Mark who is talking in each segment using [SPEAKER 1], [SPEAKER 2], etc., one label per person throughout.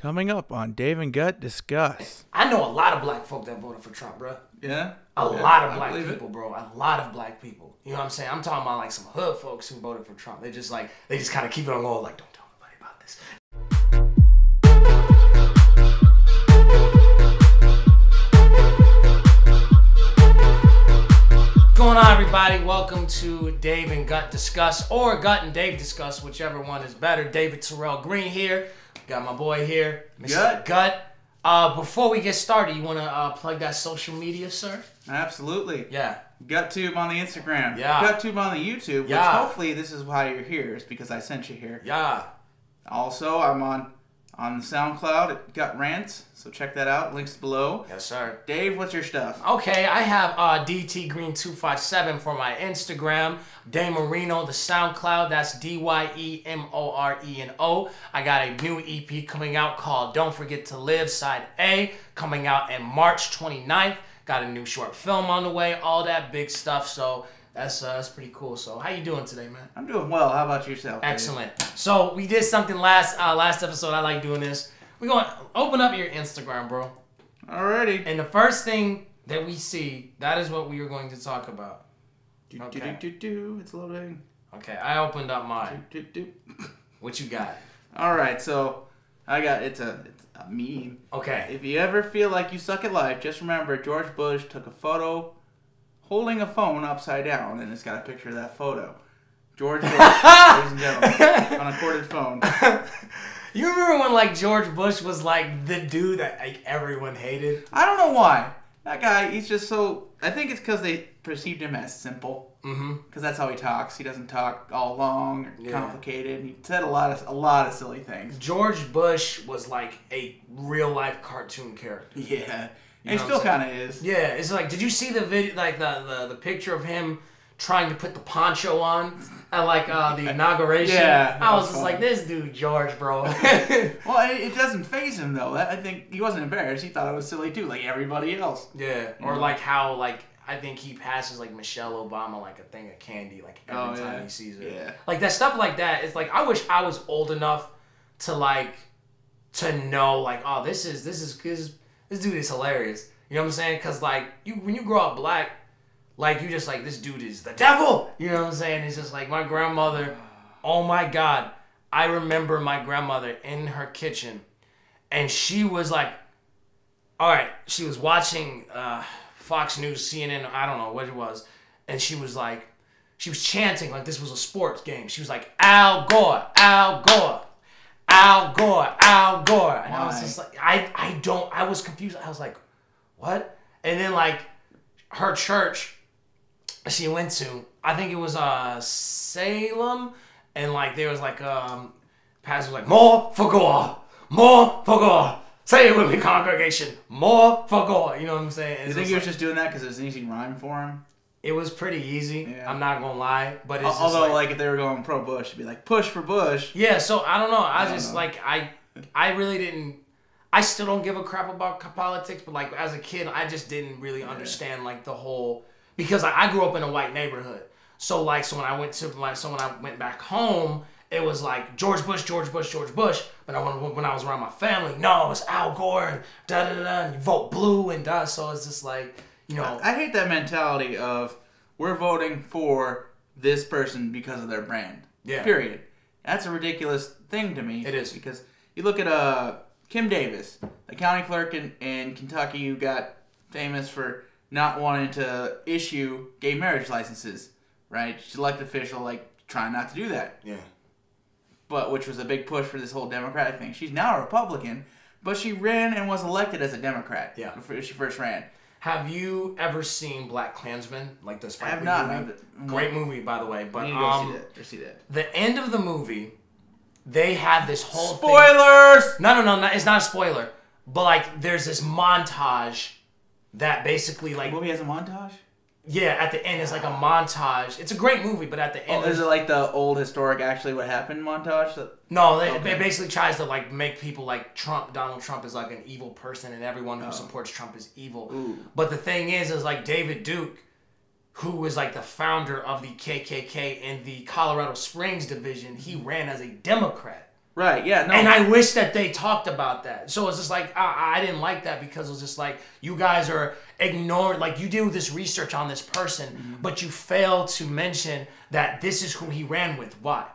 [SPEAKER 1] Coming up on Dave and Gut Discuss.
[SPEAKER 2] I know a lot of black folk that voted for Trump, bro.
[SPEAKER 1] Yeah?
[SPEAKER 2] A lot of black people, bro. A lot of black people. You know what I'm saying? I'm talking about like some hood folks who voted for Trump. They just kind of keep it on low, like, don't tell nobody about this. What's going on, everybody? Welcome to Dave and Gut Discuss, or Gut and Dave Discuss, whichever one is better. David Terrell Green here. Got my boy here, Mr. Gut. Before we get started, you want to plug that social media, sir?
[SPEAKER 1] Absolutely.
[SPEAKER 2] Yeah.
[SPEAKER 1] GutTube on the Instagram.
[SPEAKER 2] Yeah.
[SPEAKER 1] GutTube on the YouTube.
[SPEAKER 2] Yeah.
[SPEAKER 1] Which hopefully this is why you're here. It's because I sent you here.
[SPEAKER 2] Yeah. Also,
[SPEAKER 1] I'm on the SoundCloud at Gut Rants. So check that out. Links below.
[SPEAKER 2] Yes, sir.
[SPEAKER 1] Dave, what's your stuff?
[SPEAKER 2] Okay, I have DT Green 257 for my Instagram. Day Marino, the SoundCloud. That's DYEMORENO. I got a new EP coming out called Don't Forget to Live, Side A, coming out in March 29th. Got a new short film on the way. All that big stuff. So that's pretty cool. So how you doing today, man?
[SPEAKER 1] I'm doing well. How about yourself, Dave?
[SPEAKER 2] Excellent. So we did something last episode. I like doing this. We're going to open up your Instagram, bro.
[SPEAKER 1] Alrighty.
[SPEAKER 2] And the first thing that we see, that is what we are going to talk about. Okay.
[SPEAKER 1] It's loading.
[SPEAKER 2] Okay, I opened up mine. What you got?
[SPEAKER 1] Alright, so I got, it's a meme.
[SPEAKER 2] Okay.
[SPEAKER 1] If you ever feel like you suck at life, just remember George Bush took a photo holding a phone upside down, and it's got a picture of that photo. George Bush, ladies and gentlemen, on a corded phone.
[SPEAKER 2] You remember when like George Bush was like the dude that like everyone hated?
[SPEAKER 1] I don't know why. That guy, he's just so... I think it's because they perceived him as simple.
[SPEAKER 2] Mm-hmm.
[SPEAKER 1] Because that's how he talks. He doesn't talk all long or complicated. He said a lot of silly things.
[SPEAKER 2] George Bush was like a real life cartoon character.
[SPEAKER 1] Yeah. And he still kind of is.
[SPEAKER 2] Yeah, it's like, did you see the video, like the picture of him trying to put the poncho on at like the inauguration?
[SPEAKER 1] Yeah.
[SPEAKER 2] I was just like, this dude, George, bro.
[SPEAKER 1] Well, it doesn't faze him though. I think he wasn't embarrassed. He thought it was silly too, like everybody else.
[SPEAKER 2] Yeah. Or like how I think he passes like Michelle Obama like a thing of candy like every time he sees her.
[SPEAKER 1] Yeah.
[SPEAKER 2] Like that stuff like that. It's like I wish I was old enough to know like, oh, this dude is hilarious. You know what I'm saying? Because like when you grow up black, like you just like, this dude is the devil. You know what I'm saying? It's just like my grandmother. Oh my God, I remember my grandmother in her kitchen, and she was like, all right, she was watching Fox News, CNN, I don't know what it was, and she was chanting like this was a sports game. She was like, Al Gore, Al Gore, Al Gore, Al Gore. And I was just like, I was confused. I was like, what? And then like her church she went to, I think it was Salem, and like there was like pastor was like, more for Gore, more for Gore. Say it with me, congregation, more for Gore. You know what I'm saying?
[SPEAKER 1] You think he was just doing that because it was an easy rhyme for him?
[SPEAKER 2] It was pretty easy.
[SPEAKER 1] Yeah.
[SPEAKER 2] I'm not gonna lie, but it's
[SPEAKER 1] although
[SPEAKER 2] just
[SPEAKER 1] like if they were going pro Bush, it'd be like push for Bush.
[SPEAKER 2] Yeah, so I don't know. I really didn't. I still don't give a crap about politics, but like as a kid, I just didn't really understand like the whole, because I grew up in a white neighborhood. So when I went back home, it was like George Bush, George Bush, George Bush. But when I was around my family, no, it's Al Gore and da da da, and you vote blue and da. So it's just like, you know.
[SPEAKER 1] I hate that mentality of we're voting for this person because of their brand.
[SPEAKER 2] Yeah.
[SPEAKER 1] Period. That's a ridiculous thing to me.
[SPEAKER 2] It is.
[SPEAKER 1] Because you look at Kim Davis, the county clerk in Kentucky who got famous for not wanting to issue gay marriage licenses, right? She's elected official, like, trying not to do that.
[SPEAKER 2] Yeah.
[SPEAKER 1] But which was a big push for this whole Democratic thing. She's now a Republican, but she ran and was elected as a Democrat.
[SPEAKER 2] Yeah.
[SPEAKER 1] Before she first ran.
[SPEAKER 2] Have you ever seen Black Klansman? Like the Spike Lee
[SPEAKER 1] not.
[SPEAKER 2] movie? Great movie, by the way. But
[SPEAKER 1] you need to go see that.
[SPEAKER 2] The end of the movie, they had this whole
[SPEAKER 1] Spoilers!
[SPEAKER 2] thing. No, it's not a spoiler. But like, there's this montage that basically like.
[SPEAKER 1] The movie has a montage?
[SPEAKER 2] Yeah, at the end it's like a montage. It's a great movie, but at the end,
[SPEAKER 1] is it like the old historic actually what happened montage?
[SPEAKER 2] No, it basically tries to like make people like Donald Trump is like an evil person, and everyone who supports Trump is evil.
[SPEAKER 1] Ooh.
[SPEAKER 2] But the thing is like David Duke, who was like the founder of the KKK in the Colorado Springs division, he ran as a Democrat.
[SPEAKER 1] Right, yeah, no.
[SPEAKER 2] And I wish that they talked about that. So it's just like, I didn't like that because it was just like, you guys are ignoring, like you do this research on this person, but you fail to mention that this is who he ran with. Why?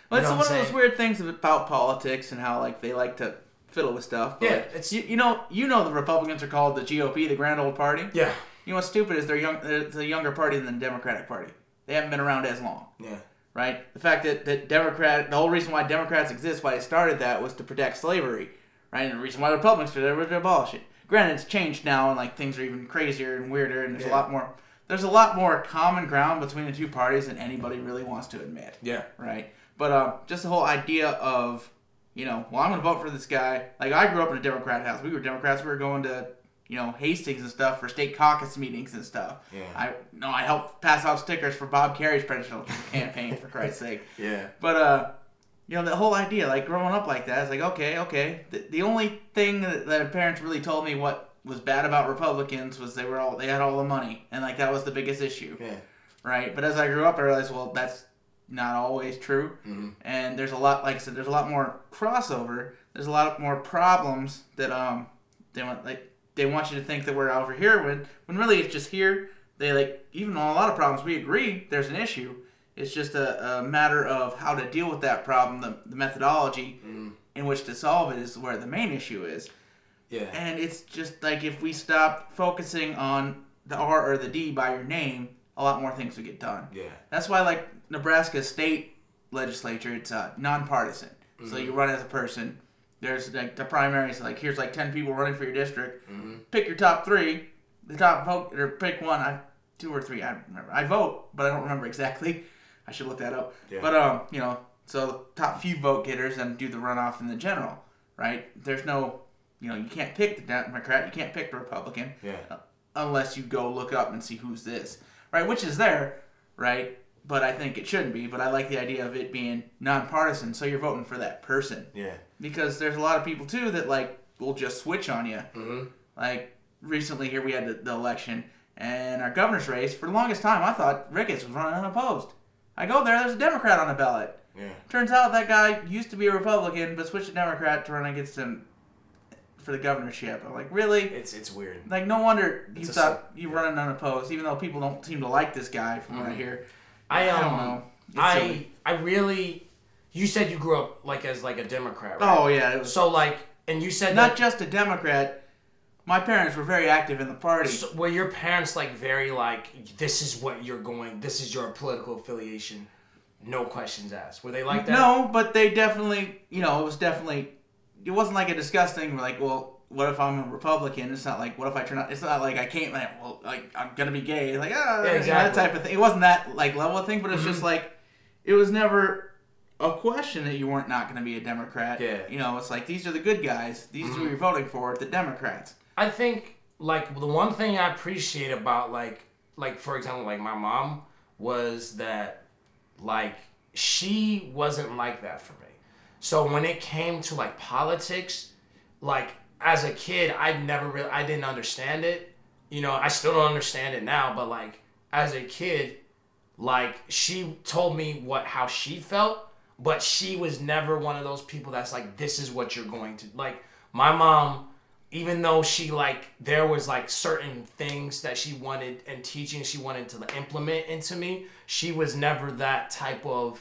[SPEAKER 1] Well, it's one of those weird things about politics and how like they like to fiddle with stuff. But
[SPEAKER 2] Yeah,
[SPEAKER 1] like,
[SPEAKER 2] it's...
[SPEAKER 1] you know the Republicans are called the GOP, the Grand Old Party.
[SPEAKER 2] Yeah.
[SPEAKER 1] You know what's stupid is they're a younger party than the Democratic Party. They haven't been around as long.
[SPEAKER 2] Yeah.
[SPEAKER 1] Right? The fact that the whole reason why Democrats exist, why they started that, was to protect slavery. Right? And the reason why the Republicans did it was to abolish it. Granted, it's changed now, and like things are even crazier and weirder, and there's a lot more common ground between the two parties than anybody really wants to admit.
[SPEAKER 2] Yeah.
[SPEAKER 1] Right? But just the whole idea of, well, I'm going to vote for this guy. Like, I grew up in a Democrat house. We were Democrats. We were going to, Hastings and stuff for state caucus meetings and stuff.
[SPEAKER 2] Yeah.
[SPEAKER 1] I helped pass out stickers for Bob Kerry's presidential campaign, for Christ's sake.
[SPEAKER 2] Yeah.
[SPEAKER 1] But, the whole idea, like, growing up like that, it's like, okay. The only thing that parents really told me what was bad about Republicans was they had all the money. And, like, that was the biggest issue.
[SPEAKER 2] Yeah.
[SPEAKER 1] Right? But as I grew up, I realized, well, that's not always true.
[SPEAKER 2] Mm-hmm.
[SPEAKER 1] And there's a lot, like I said, there's a lot more crossover. There's a lot more problems that they want you to think that we're over here when really it's just here. They even on a lot of problems we agree there's an issue. It's just a matter of how to deal with that problem. The methodology in which to solve it is where the main issue is.
[SPEAKER 2] Yeah.
[SPEAKER 1] And it's just like if we stop focusing on the R or the D by your name, a lot more things would get done.
[SPEAKER 2] Yeah.
[SPEAKER 1] That's why like Nebraska state legislature, it's nonpartisan. So you run as a person. There's like the primaries, like here's like 10 people running for your district. Pick your top 3. The top vote, or pick one. 2 or 3, I don't remember. I vote, but I don't remember exactly. I should look that up. Yeah. But so the top few vote getters and do the runoff in the general, right? There's no, you can't pick the Democrat, you can't pick the Republican, unless you go look up and see who's this, right? Which is there, right? But I think it shouldn't be. But I like the idea of it being nonpartisan, so you're voting for that person. Yeah. Because there's a lot of people too that like will just switch on you. Mm-hmm. Like recently here we had the election and our governor's race. For the longest time, I thought Ricketts was running unopposed. I go there's a Democrat on the ballot. Yeah. Turns out that guy used to be a Republican, but switched to Democrat to run against him for the governorship. I'm like, really?
[SPEAKER 2] It's weird.
[SPEAKER 1] Like, no wonder you thought you running unopposed, even though people don't seem to like this guy from what I hear. I don't know. I really. You said you grew up like as like a Democrat, right? Oh yeah. It was, so like, and you said not just a Democrat. My parents were very active in the party.
[SPEAKER 2] So, were your parents like very like, this is what you're going, this is your political affiliation, no questions asked? Were they like that?
[SPEAKER 1] No, but they definitely, it wasn't like a disgusting, like, well, what if I'm a Republican? It's not like, what if I turn out, it's not like I can't, like, I'm gonna be gay. Like, exactly. That type of thing. It wasn't that, like, level of thing, but it's just like, it was never a question that you weren't not gonna be a Democrat. Yeah. It's like, these are the good guys. These are who you're voting for, the Democrats.
[SPEAKER 2] I think, like, the one thing I appreciate about, like for example, like, my mom was that, like, she wasn't like that for me. So when it came to, like, politics, like, as a kid, I didn't understand it. I still don't understand it now, but, like, as a kid, like, she told me how she felt, but she was never one of those people that's like, this is what you're going to, like, my mom, even though she, like, there was, like, certain things that she wanted and teaching she wanted to implement into me, she was never that type of,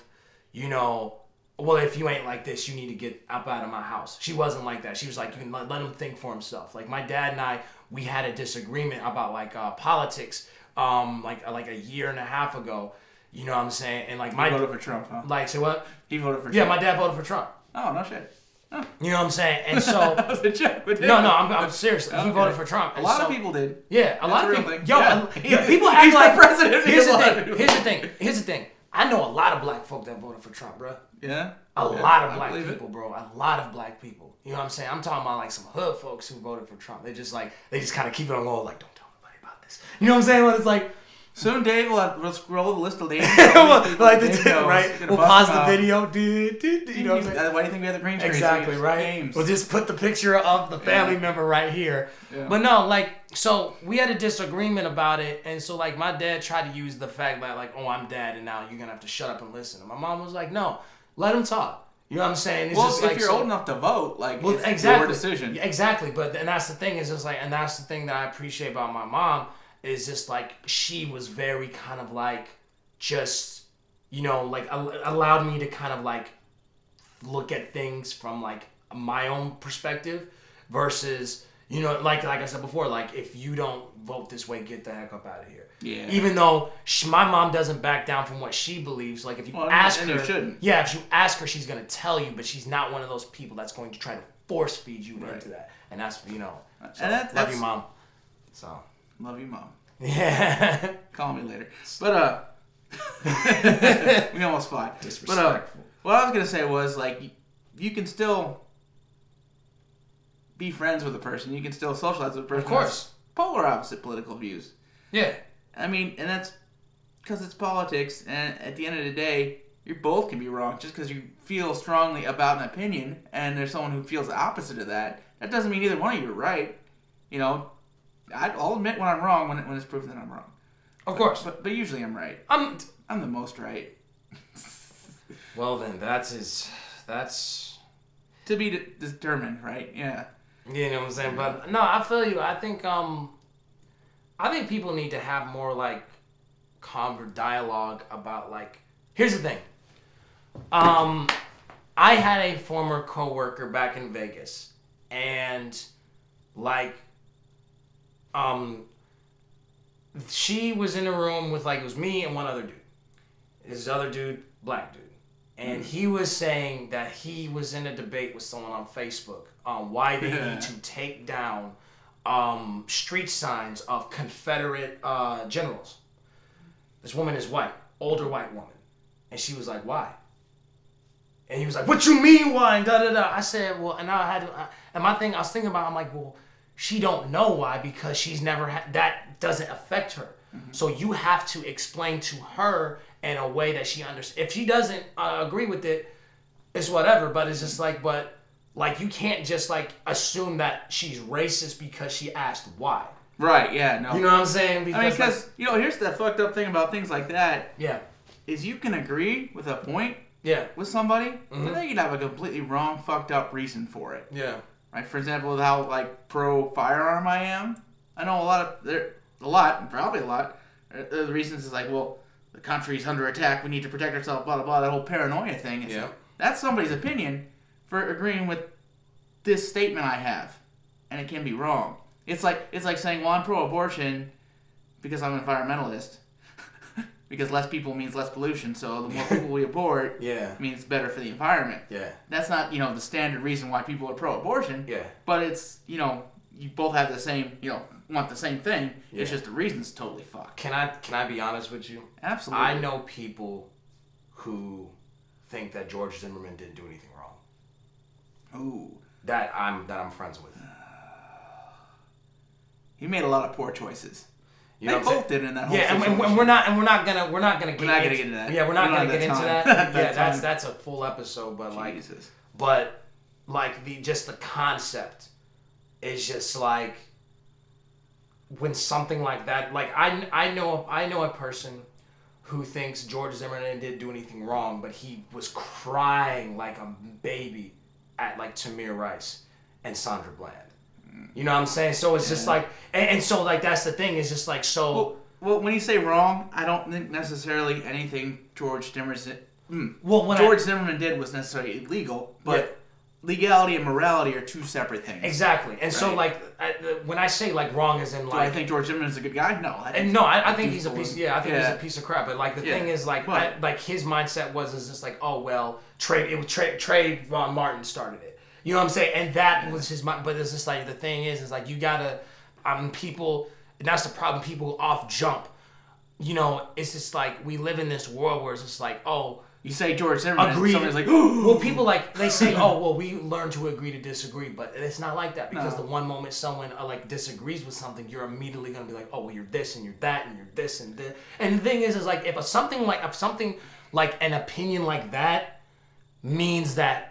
[SPEAKER 2] well, if you ain't like this, you need to get up out of my house. She wasn't like that. She was like, you can let him think for himself. Like, my dad and I, we had a disagreement about, like, politics, like a year and a half ago. You know what I'm saying? And, like,
[SPEAKER 1] He voted for Trump, huh?
[SPEAKER 2] Like, say what?
[SPEAKER 1] He voted for Trump.
[SPEAKER 2] Yeah, my dad voted for Trump.
[SPEAKER 1] Oh, no shit. Oh.
[SPEAKER 2] You know what I'm saying? And so...
[SPEAKER 1] that was a joke.
[SPEAKER 2] No, I'm serious. Okay. He voted for Trump.
[SPEAKER 1] A lot of people did.
[SPEAKER 2] Yeah, a lot of people.
[SPEAKER 1] Thing.
[SPEAKER 2] Yo, people act like...
[SPEAKER 1] the president.
[SPEAKER 2] Here's the thing. I know a lot of black folk that voted for Trump, bro.
[SPEAKER 1] Yeah?
[SPEAKER 2] A lot of black people, bro. A lot of black people. You know what I'm saying? I'm talking about, like, some hood folks who voted for Trump. They just kind of keep it on low, like, don't tell nobody about this. You know what I'm saying? When it's like...
[SPEAKER 1] Soon Dave will scroll the list of names.
[SPEAKER 2] Like right? We'll pause the video. Why do
[SPEAKER 1] you think we have the green screen?
[SPEAKER 2] Exactly, right? Names. We'll just put the picture of the family member right here. Yeah. But no, like, so we had a disagreement about it. And so, like, my dad tried to use the fact that, like, oh, I'm dad and now you're going to have to shut up and listen. And my mom was like, no, let him talk. You know what I'm saying? It's
[SPEAKER 1] well,
[SPEAKER 2] just
[SPEAKER 1] if
[SPEAKER 2] like,
[SPEAKER 1] you're
[SPEAKER 2] so,
[SPEAKER 1] old enough to vote, like,
[SPEAKER 2] well,
[SPEAKER 1] it's
[SPEAKER 2] exactly.
[SPEAKER 1] your decision.
[SPEAKER 2] Exactly, and that's the thing, is just like, and that's the thing that I appreciate about my mom, is just like, she was very kind of like, just, you know, like, allowed me to kind of like, look at things from like my own perspective versus, you know, like I said before, like, if you don't vote this way, get the heck up out of here.
[SPEAKER 1] Yeah.
[SPEAKER 2] Even though my mom doesn't back down from what she believes. Like, if you ask her,
[SPEAKER 1] you shouldn't.
[SPEAKER 2] Yeah, if you ask her, she's gonna tell you, but she's not one of those people that's going to try to force feed you into that. And that's, you know. So,
[SPEAKER 1] and
[SPEAKER 2] love you, mom. So.
[SPEAKER 1] Love you, mom.
[SPEAKER 2] Yeah.
[SPEAKER 1] Call me later. But we almost fought.
[SPEAKER 2] Disrespectful.
[SPEAKER 1] But what I was gonna say was, like, you can still be friends with a person. You can still socialize with a person.
[SPEAKER 2] Of course.
[SPEAKER 1] Polar opposite political views.
[SPEAKER 2] Yeah.
[SPEAKER 1] I mean, and that's because it's politics, and at the end of the day, you both can be wrong. Just because you feel strongly about an opinion, and there's someone who feels the opposite of that, that doesn't mean either one of you are right. You know, I'll admit when I'm wrong when it's proven that I'm wrong.
[SPEAKER 2] Of course.
[SPEAKER 1] But usually I'm right. I'm the most right.
[SPEAKER 2] Well, then, that's
[SPEAKER 1] to be determined, right? Yeah.
[SPEAKER 2] You know what I'm saying? But no, I feel you. I think people need to have more like dialogue about, like, here's the thing. I had a former coworker back in Vegas, and like she was in a room with, like, it was me and one other dude. This other dude, black dude. And he was saying that he was in a debate with someone on Facebook on why they need to take down street signs of Confederate generals. This woman is white, older white woman. And she was like, why? And he was like, what you mean why? And da-da-da. I said, well, and I was thinking about, I'm like, well, she don't know why, because she's never had, that doesn't affect her. Mm-hmm. So you have to explain to her in a way that she understands. If she doesn't agree with it, it's whatever. But it's just like, you can't just like assume that she's racist because she asked why.
[SPEAKER 1] Right? Yeah. No.
[SPEAKER 2] You know what I'm saying?
[SPEAKER 1] Because you know, here's the fucked up thing about things like that.
[SPEAKER 2] Yeah.
[SPEAKER 1] Is you can agree with a point.
[SPEAKER 2] Yeah.
[SPEAKER 1] With somebody,
[SPEAKER 2] mm-hmm.
[SPEAKER 1] but they can have a completely wrong, fucked up reason for it.
[SPEAKER 2] Yeah.
[SPEAKER 1] Right. For example, with how like pro firearm I am, I know probably a lot. The reasons is like, well, the country's under attack. We need to protect ourselves. Blah blah blah. That whole paranoia thing. Is that's somebody's opinion for agreeing with this statement I have, and it can be wrong. It's like saying, well, I'm pro-abortion because I'm an environmentalist. Because less people means less pollution, so the more people we abort means better for the environment. Yeah. That's not, the standard reason why people are pro-abortion. Yeah. But it's, you both have the same, want the same thing. Yeah. It's just the reason's totally fucked.
[SPEAKER 2] Can I be honest with you?
[SPEAKER 1] Absolutely.
[SPEAKER 2] I know people who think that George Zimmerman didn't do anything wrong.
[SPEAKER 1] Ooh.
[SPEAKER 2] That I'm friends with.
[SPEAKER 1] He made a lot of poor choices.
[SPEAKER 2] You know
[SPEAKER 1] they both did in that whole
[SPEAKER 2] situation.
[SPEAKER 1] And
[SPEAKER 2] we're not gonna get
[SPEAKER 1] into that.
[SPEAKER 2] Yeah, we're not gonna get into that. Yeah, that's a full episode, but just the concept is just like when something like that, like I know a person who thinks George Zimmerman didn't do anything wrong, but he was crying like a baby at like Tamir Rice and Sandra Bland. You know what I'm saying? So it's just like, and so like that's the thing. It's just like so.
[SPEAKER 1] Well, when you say wrong, I don't think necessarily anything George Zimmerman.
[SPEAKER 2] George
[SPEAKER 1] Zimmerman did was necessarily illegal, but legality and morality are two separate things.
[SPEAKER 2] Exactly, and so like when I say like wrong, as in like,
[SPEAKER 1] do I think George Zimmerman's a good guy? No,
[SPEAKER 2] I think he's a piece. Yeah, I think he's a piece of crap. But like the thing is like, his mindset is just like, oh well, Trayvon Martin started it. You know what I'm saying? And that was his mind. But it's just like, the thing is like, you gotta, people, and that's the problem, people off jump. It's just like, we live in this world where it's just like, oh.
[SPEAKER 1] You say George Zimmerman,
[SPEAKER 2] agree.
[SPEAKER 1] Somebody's like, ooh.
[SPEAKER 2] Well, people they say, oh, well, we learn to agree to disagree. But it's not like that. Because the one moment someone disagrees with something, you're immediately going to be like, oh, well, you're this and you're that and you're this and this. And the thing is like, if something like an opinion like that means that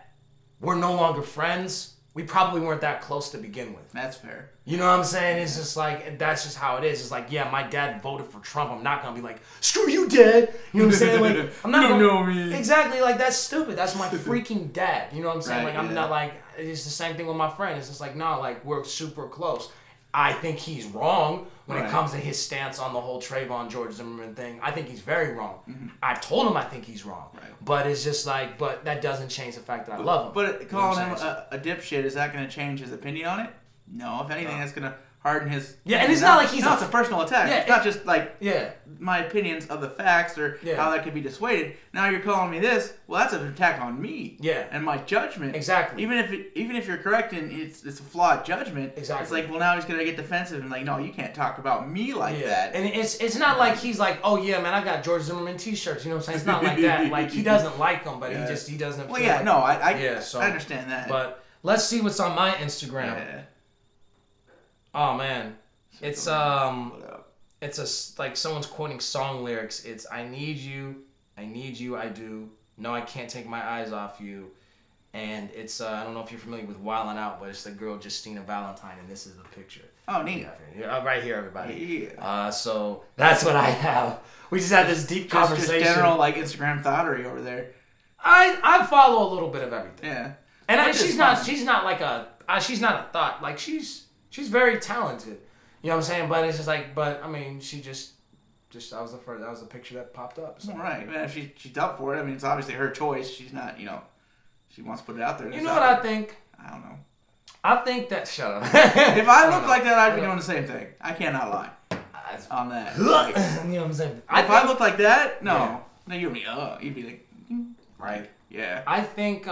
[SPEAKER 2] we're no longer friends, we probably weren't that close to begin with.
[SPEAKER 1] That's fair.
[SPEAKER 2] You know what I'm saying? It's just like, that's just how it is. It's like, yeah, my dad voted for Trump. I'm not going to be like, screw you, Dad. You know what I'm saying? Like, I'm not
[SPEAKER 1] You know me.
[SPEAKER 2] Exactly. Like, that's stupid. That's my freaking dad. You know what I'm saying?
[SPEAKER 1] Right,
[SPEAKER 2] like, I'm not like, it's the same thing with my friend. It's just like, no, like, we're super close. I think he's wrong when it comes to his stance on the whole Trayvon George Zimmerman thing. I think he's very wrong. I've told him I think he's wrong.
[SPEAKER 1] Right.
[SPEAKER 2] But it's just like, but that doesn't change the fact that I love him.
[SPEAKER 1] But calling him a dipshit, is that going to change his opinion on it? No. If anything, that's going to harden his...
[SPEAKER 2] Yeah, and it's not like he's...
[SPEAKER 1] No, it's a personal attack.
[SPEAKER 2] Yeah,
[SPEAKER 1] it's not just like
[SPEAKER 2] yeah.
[SPEAKER 1] my opinions of the facts or how that could be dissuaded. Now you're calling me this. Well, that's an attack on me.
[SPEAKER 2] Yeah.
[SPEAKER 1] And my judgment.
[SPEAKER 2] Exactly.
[SPEAKER 1] Even if you're correct and it's a flawed judgment.
[SPEAKER 2] Exactly.
[SPEAKER 1] It's like, well, now he's going to get defensive and like, no, you can't talk about me like that.
[SPEAKER 2] And it's not like he's like, oh yeah, man, I got George Zimmerman t-shirts. You know what I'm saying? It's not like that. Like, he doesn't like them, but he doesn't.
[SPEAKER 1] Well,
[SPEAKER 2] feel
[SPEAKER 1] yeah,
[SPEAKER 2] like,
[SPEAKER 1] no, I understand that.
[SPEAKER 2] But let's see what's on my Instagram.
[SPEAKER 1] Yeah.
[SPEAKER 2] Oh man. It's like someone's quoting song lyrics. It's I need you, I do. No, I can't take my eyes off you. And it's I don't know if you're familiar with Wildin' Out, but it's the girl Justina Valentine, and this is the picture.
[SPEAKER 1] Oh, neat.
[SPEAKER 2] Yeah, right here, everybody.
[SPEAKER 1] Yeah.
[SPEAKER 2] So that's what I have. We just had this deep conversation.
[SPEAKER 1] Just general like Instagram thoughterry over there.
[SPEAKER 2] I follow a little bit of everything.
[SPEAKER 1] Yeah.
[SPEAKER 2] And she's not a thought. Like she's very talented. You know what I'm saying? But it's just like, I mean, she just that was the picture that popped up. So.
[SPEAKER 1] Right. Man, if she's up for it, I mean, it's obviously her choice. She's not, she wants to put it out there.
[SPEAKER 2] You know what I think?
[SPEAKER 1] I don't know.
[SPEAKER 2] I think that, shut up.
[SPEAKER 1] If I looked like that, I'd be doing the same thing. I cannot lie on that. Like,
[SPEAKER 2] you know what I'm saying?
[SPEAKER 1] If I looked like that, no. No, you'd be like,
[SPEAKER 2] right.
[SPEAKER 1] Yeah.
[SPEAKER 2] I think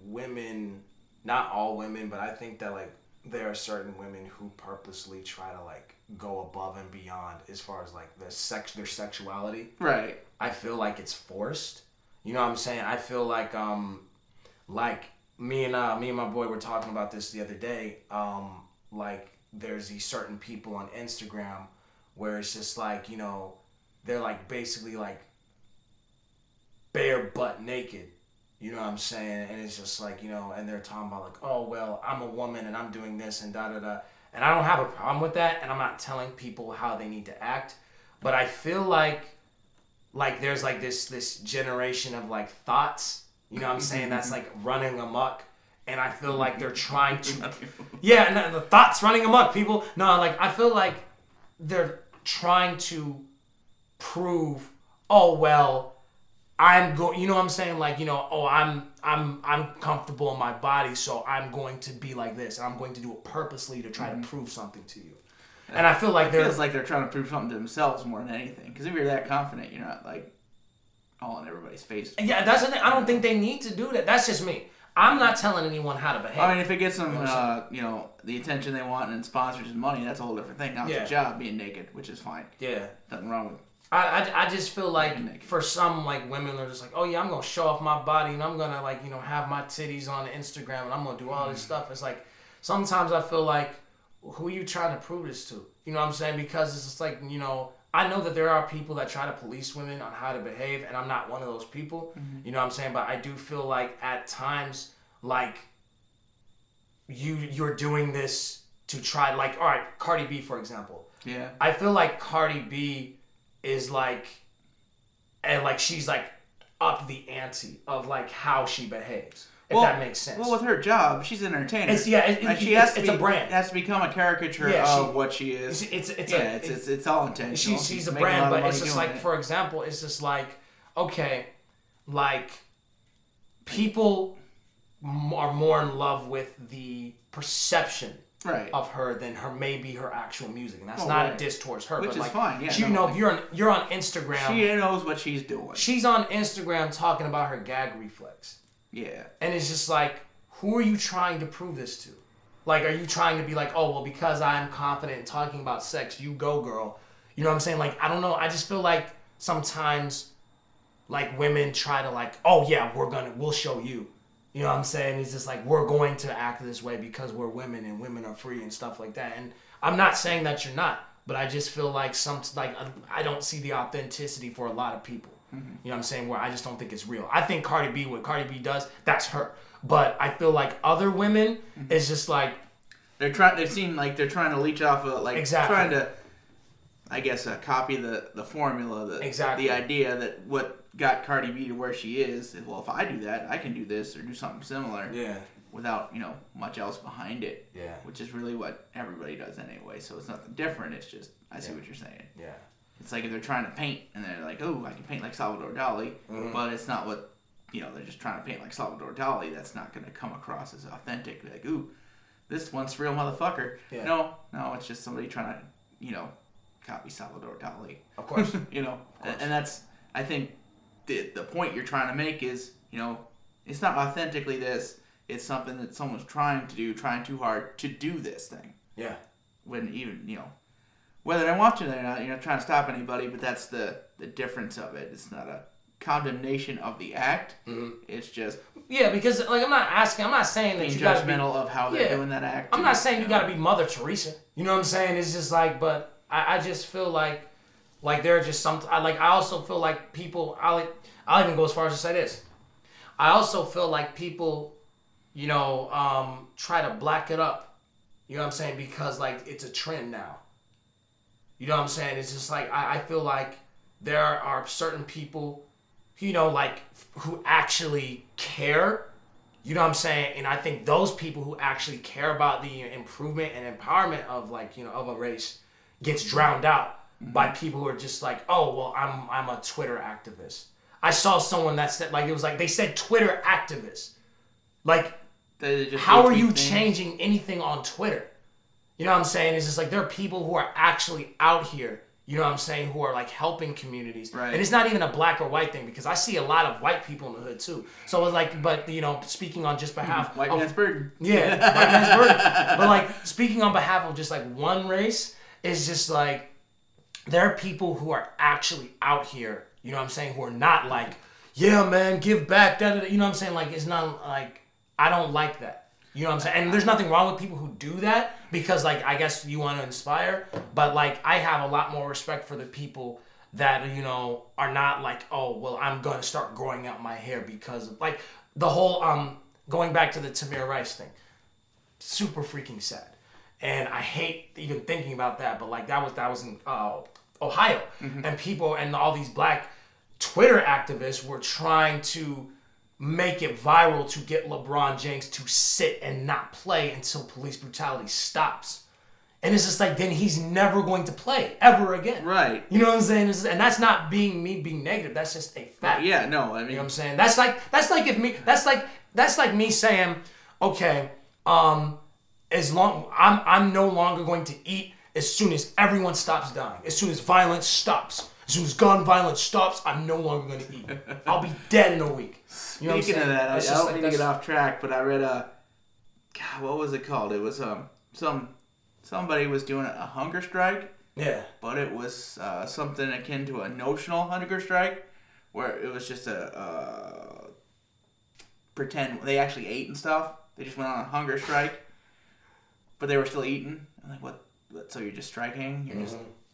[SPEAKER 2] women, not all women, but I think that like, there are certain women who purposely try to like go above and beyond as far as like their sexuality. Right. I feel like it's forced. You know what I'm saying? I feel like me and my boy were talking about this the other day. Like there's these certain people on Instagram where it's just like, they're like basically like bare butt naked. You know what I'm saying? And it's just like, and they're talking about like, oh, well, I'm a woman and I'm doing this and da-da-da. And I don't have a problem with that. And I'm not telling people how they need to act. But I feel like there's like this generation of like thoughts, you know what I'm saying? That's like running amok. And I feel like they're trying to, the thoughts running amok, people. No, like I feel like they're trying to prove, oh, well, I'm going, you know what I'm saying? Like, I'm comfortable in my body, so I'm going to be like this. And I'm going to do it purposely to try to prove something to you. And I feel like
[SPEAKER 1] feels like they're trying to prove something to themselves more than anything. Because if you're that confident, you're not like all in everybody's face.
[SPEAKER 2] Yeah, that's the thing. I don't think they need to do that. That's just me. I'm not telling anyone how to behave.
[SPEAKER 1] I mean, if it gets them, the attention they want and sponsors and money, that's a whole different thing. Now it's a job being naked, which is fine. Yeah. Nothing wrong with it.
[SPEAKER 2] I just feel like for some like women they're just like, oh yeah, I'm gonna show off my body and I'm gonna like have my titties on Instagram and I'm gonna do all this stuff. It's like sometimes I feel like who are you trying to prove this to? You know what I'm saying? Because it's just like I know that there are people that try to police women on how to behave and I'm not one of those people. You know what I'm saying? But I do feel like at times like you're doing this to try like all right, Cardi B for example. Yeah. I feel like Cardi B is like, and like she's like up the ante of like how she behaves. If that makes sense.
[SPEAKER 1] Well, with her job, she's an entertainer.
[SPEAKER 2] It's a brand.
[SPEAKER 1] Has to become a caricature of what she is. It's all intentional.
[SPEAKER 2] She's a brand, but it's just like, for example, it's just like, okay, like people are more in love with the perception of her than her actual music, and that's not a diss towards her.
[SPEAKER 1] Which
[SPEAKER 2] but
[SPEAKER 1] is
[SPEAKER 2] like,
[SPEAKER 1] fine. Yeah,
[SPEAKER 2] you're on Instagram.
[SPEAKER 1] She knows what she's doing.
[SPEAKER 2] She's on Instagram talking about her gag reflex. Yeah. And it's just like, who are you trying to prove this to? Like, are you trying to be like, oh well, because I'm confident in talking about sex, you go, girl. You know what I'm saying? Like, I don't know. I just feel like sometimes, like women try to like, oh yeah, we'll show you. You know what I'm saying? It's just like, we're going to act this way because we're women and women are free and stuff like that. And I'm not saying that you're not, but I just feel like I don't see the authenticity for a lot of people. You know what I'm saying? Where I just don't think it's real. I think what Cardi B does, that's her. But I feel like other women is just like
[SPEAKER 1] they seem like they're trying to leech off of trying to, I guess, copy the formula, the idea that what got Cardi B to where she is. Well, if I do that, I can do this or do something similar.
[SPEAKER 2] Yeah.
[SPEAKER 1] Without much else behind it.
[SPEAKER 2] Yeah.
[SPEAKER 1] Which is really what everybody does anyway. So it's nothing different. It's just I see what you're saying.
[SPEAKER 2] Yeah.
[SPEAKER 1] It's like if they're trying to paint and they're like, oh, I can paint like Salvador Dali, but it's not what they're just trying to paint like Salvador Dali. That's not going to come across as authentic. Like, ooh, this one's real motherfucker. Yeah. No, it's just somebody trying to copy Salvador Dali.
[SPEAKER 2] Of course.
[SPEAKER 1] Of course. And that's, I think the point you're trying to make is it's not authentically this. It's something that someone's trying too hard to do this thing.
[SPEAKER 2] Yeah.
[SPEAKER 1] When even, whether they want to or not, you're not trying to stop anybody, but that's the difference of it. It's not a condemnation of the act. It's just...
[SPEAKER 2] Yeah, because, I'm not saying that you gotta be...
[SPEAKER 1] judgmental of how they're doing that act.
[SPEAKER 2] I'm not saying you gotta be Mother Teresa. You know what I'm saying? It's just but I just feel like there are just some... I also feel like people... I'll even go as far as to say this. I also feel like people... try to black it up. You know what I'm saying? Because, it's a trend now. You know what I'm saying? It's just I feel like there are certain people, who actually care. You know what I'm saying? And I think those people who actually care about the improvement and empowerment of, of a race gets drowned out by people who are just oh, well, I'm a Twitter activist. I saw someone that said, they said Twitter activist. How are you changing anything on Twitter? You know what I'm saying? It's just there are people who are actually out here, you know what I'm saying, who are helping communities.
[SPEAKER 1] Right. And
[SPEAKER 2] it's not even a black or white thing because I see a lot of white people in the hood too. So it's but speaking on just behalf
[SPEAKER 1] white man's burden.
[SPEAKER 2] Yeah, white man's burden. But speaking on behalf of just one race is just there are people who are actually out here, you know what I'm saying, who are not yeah, man, give back, da, da, da. You know what I'm saying? It's not I don't like that. You know what I'm saying? And there's nothing wrong with people who do that because, I guess you want to inspire. But, I have a lot more respect for the people that, are not oh, well, I'm going to start growing out my hair because of, the whole, going back to the Tamir Rice thing. Super freaking sad. And I hate even thinking about that. But, that was in Ohio. And people and all these black Twitter activists were trying to make it viral to get LeBron James to sit and not play until police brutality stops. And it's just then he's never going to play ever again.
[SPEAKER 1] Right.
[SPEAKER 2] You know what I'm saying? And that's not me being negative. That's just a fact.
[SPEAKER 1] Yeah, no, I mean...
[SPEAKER 2] You know what I'm saying? That's like me saying, okay, I'm no longer going to eat as soon as everyone stops dying. As soon as violence stops. As soon as gun violence stops, I'm no longer going to eat. I'll be dead in a week. You know
[SPEAKER 1] Speaking of that, I don't mean to get off track, but I read what was it called? It was somebody was doing a hunger strike.
[SPEAKER 2] Yeah.
[SPEAKER 1] But it was something akin to a notional hunger strike, where it was just a pretend they actually ate and stuff. They just went on a hunger strike, but they were still eating. I'm what? So you're just striking?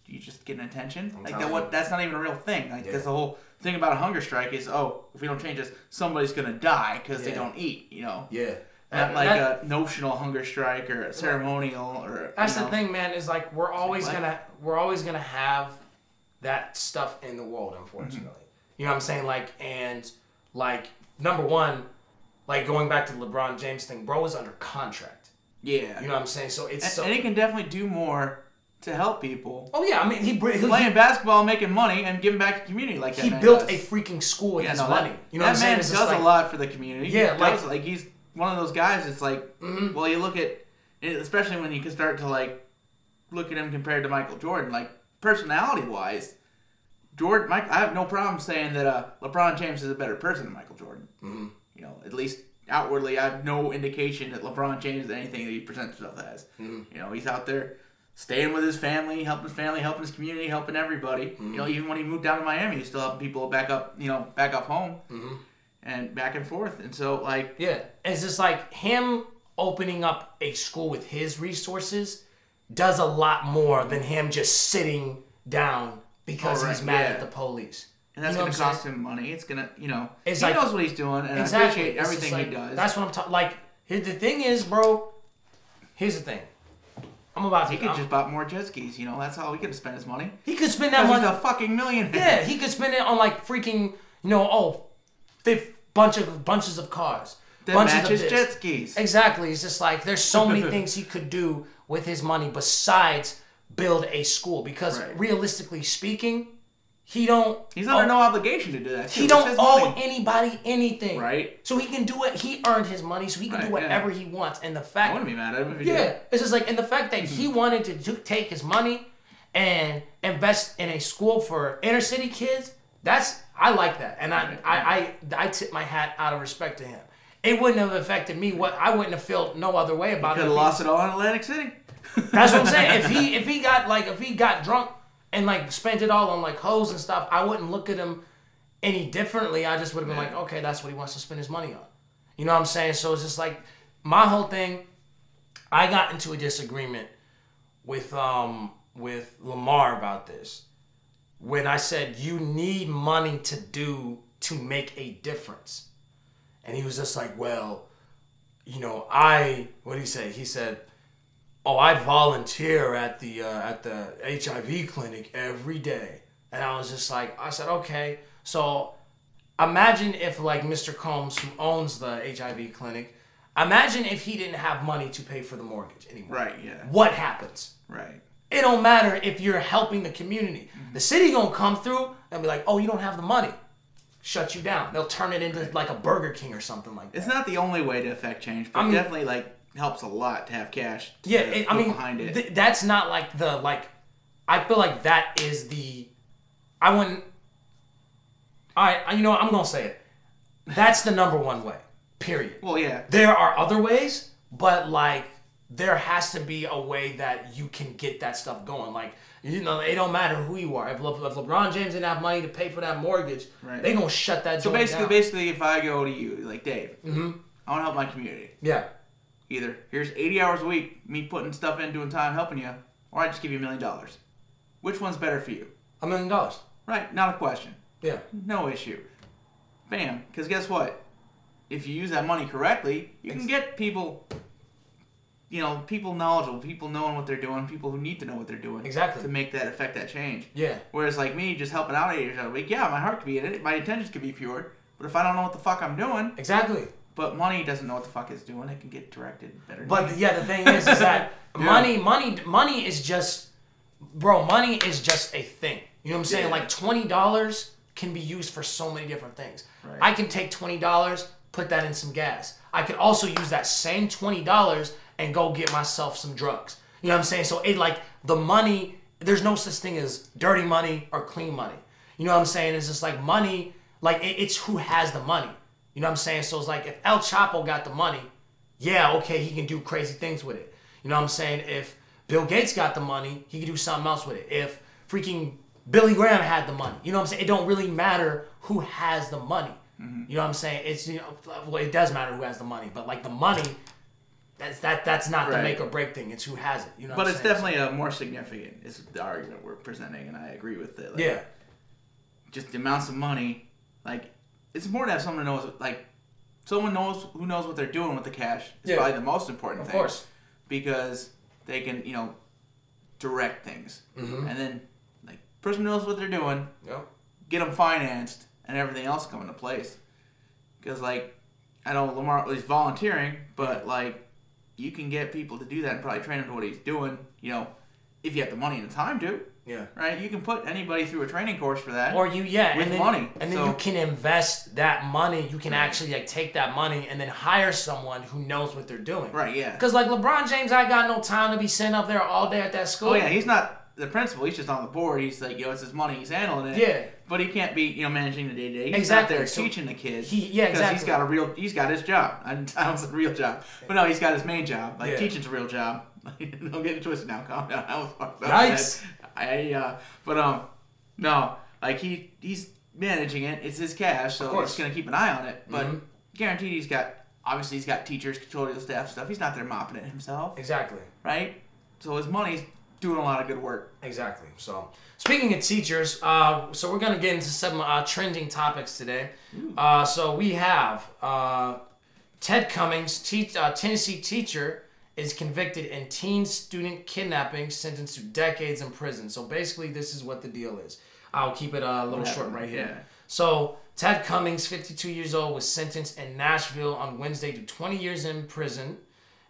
[SPEAKER 1] You're just getting attention? That's not even a real thing. That's the whole thing about a hunger strike is, if we don't change this, somebody's gonna die because they don't eat.
[SPEAKER 2] Yeah.
[SPEAKER 1] Not a notional hunger strike or a ceremonial or.
[SPEAKER 2] That's the thing, man. Is we're always gonna have that stuff in the world, unfortunately. You know what I'm saying? And number one, going back to the LeBron James thing, bro is under contract.
[SPEAKER 1] Yeah.
[SPEAKER 2] You know what I'm saying? So it's
[SPEAKER 1] and he can definitely do more to help people.
[SPEAKER 2] Oh yeah, I mean he
[SPEAKER 1] playing basketball, making money, and giving back to the community like that.
[SPEAKER 2] He built a freaking school with his money. You know what I'm saying?
[SPEAKER 1] That man does a lot for the community.
[SPEAKER 2] Yeah,
[SPEAKER 1] he's one of those guys. It's well, you look at, especially when you can start to look at him compared to Michael Jordan. Personality wise, I have no problem saying that LeBron James is a better person than Michael Jordan. At least outwardly, I have no indication that LeBron James is anything that he presents himself as. He's out there staying with his family, helping his community, helping everybody. Even when he moved down to Miami, he's still helping people back up home, and back and forth. And so,
[SPEAKER 2] it's just him opening up a school with his resources does a lot more than him just sitting down because he's mad at the police.
[SPEAKER 1] And that's going to cost him money. It's going to, he knows what he's doing, and
[SPEAKER 2] exactly.
[SPEAKER 1] I appreciate everything he does.
[SPEAKER 2] That's what I'm talking. Like, the thing is, bro. Here's the thing.
[SPEAKER 1] He could just buy more jet skis. That's how he could spend his money.
[SPEAKER 2] He could spend that money.
[SPEAKER 1] He's a fucking millionaire.
[SPEAKER 2] Yeah, he could spend it on like freaking, bunches of cars.
[SPEAKER 1] That matches jet skis.
[SPEAKER 2] Exactly. It's just like there's so many things he could do with his money besides build a school. Because realistically speaking, he's
[SPEAKER 1] under no obligation to do that.
[SPEAKER 2] He don't owe anybody anything.
[SPEAKER 1] Right.
[SPEAKER 2] So he can do it. He earned his money, so he can do whatever he wants. And the fact
[SPEAKER 1] I wouldn't be mad at him if he did.
[SPEAKER 2] It's just like, and the fact that he wanted to take his money and invest in a school for inner city kids, I like that. And I tip my hat out of respect to him. It wouldn't have affected me. I wouldn't have felt no other way about it.
[SPEAKER 1] Could have lost it all in Atlantic City.
[SPEAKER 2] That's what I'm saying. If he got drunk and like spent it all on like hoes and stuff, I wouldn't look at him any differently. I just would have been like, okay, that's what he wants to spend his money on. You know what I'm saying? So it's just like my whole thing. I got into a disagreement with Lamar about this when I said you need money to make a difference, and he was just like, well, what did he say? He said, oh, I volunteer at the HIV clinic every day. And I was just like, I said, okay. So imagine if like Mr. Combs, who owns the HIV clinic, imagine if he didn't have money to pay for the mortgage anymore.
[SPEAKER 1] Right, yeah.
[SPEAKER 2] What happens?
[SPEAKER 1] Right.
[SPEAKER 2] It don't matter if you're helping the community. Mm-hmm. The city gonna come through and be like, oh, you don't have the money. Shut you down. They'll turn it into like a Burger King or something like that.
[SPEAKER 1] It's not the only way to affect change, but definitely like helps a lot to have cash.
[SPEAKER 2] Behind it. That's not like I feel like that is the. I wouldn't. I'm gonna say it. That's the number one way. Period.
[SPEAKER 1] Well, yeah.
[SPEAKER 2] There are other ways, but like there has to be a way that you can get that stuff going. Like it don't matter who you are. If LeBron James didn't have money to pay for that mortgage, they gonna shut that.
[SPEAKER 1] So basically, if I go to you, like Dave, I want to help my community.
[SPEAKER 2] Yeah.
[SPEAKER 1] Either here's 80 hours a week, me putting stuff in, doing time, helping you, or I just give you $1 million. Which one's better for you?
[SPEAKER 2] $1 million.
[SPEAKER 1] Right, not a question.
[SPEAKER 2] Yeah.
[SPEAKER 1] No issue. Bam. Because guess what? If you use that money correctly, you can get people, people knowledgeable, people knowing what they're doing, people who need to know what they're doing.
[SPEAKER 2] Exactly.
[SPEAKER 1] To affect that change.
[SPEAKER 2] Yeah.
[SPEAKER 1] Whereas like me, just helping out 8 hours a week, yeah, my heart could be in it, my intentions could be pure, but if I don't know what the fuck I'm doing.
[SPEAKER 2] Exactly.
[SPEAKER 1] But money doesn't know what the fuck it's doing. It can get directed better.
[SPEAKER 2] But the thing is that money is just, bro. Money is just a thing. You know what I'm saying? Like $20 can be used for so many different things. Right. I can take $20, put that in some gas. I can also use that same $20 and go get myself some drugs. You know what I'm saying? So the money. There's no such thing as dirty money or clean money. You know what I'm saying? It's just like money. Like it's who has the money. You know what I'm saying? So it's like if El Chapo got the money, yeah, okay, he can do crazy things with it. You know what I'm saying? If Bill Gates got the money, he could do something else with it. If freaking Billy Graham had the money, you know what I'm saying? It don't really matter who has the money. Mm-hmm. You know what I'm saying? It's it does matter who has the money, but like the money, that's not the make or break thing. It's who has it. You know. But
[SPEAKER 1] it's definitely a more significant is the argument we're presenting, and I agree with it. Like, just the amounts of money, like. It's important to have someone who knows what they're doing with the cash. It's probably the most important thing. Of course. Because they can, direct things. Mm-hmm. And then, person knows what they're doing. Yep. Get them financed, and everything else come into place. Because, I know Lamar is volunteering, but, you can get people to do that and probably train him to what he's doing, if you have the money and the time to. Yeah. Right? You can put anybody through a training course for that.
[SPEAKER 2] Or with money. And then you can invest that money. You can actually take that money and then hire someone who knows what they're doing.
[SPEAKER 1] Right, yeah.
[SPEAKER 2] Because LeBron James, I got no time to be sitting up there all day at that school.
[SPEAKER 1] Oh yeah, he's not the principal. He's just on the board. He's it's his money. He's handling it. Yeah. But he can't be, managing the day-to-day. He's not there teaching the kids. Because he's got his job. I don't say real job. But no, he's got his main job. Teaching's a real job. Don't get it twisted now. Calm down. I was fucked up. Yikes. No, he's managing it. It's his cash, so he's gonna keep an eye on it. But guaranteed, he's got teachers, custodial staff stuff. He's not there mopping it himself.
[SPEAKER 2] Exactly.
[SPEAKER 1] Right. So his money's doing a lot of good work.
[SPEAKER 2] Exactly. So, speaking of teachers, so we're going to get into some trending topics today. So, we have Ted Cummings, Tennessee teacher, is convicted in teen student kidnapping, sentenced to decades in prison. So, basically, this is what the deal is. I'll keep it a little short right here.
[SPEAKER 1] Yeah.
[SPEAKER 2] So, Ted Cummings, 52 years old, was sentenced in Nashville on Wednesday to 20 years in prison.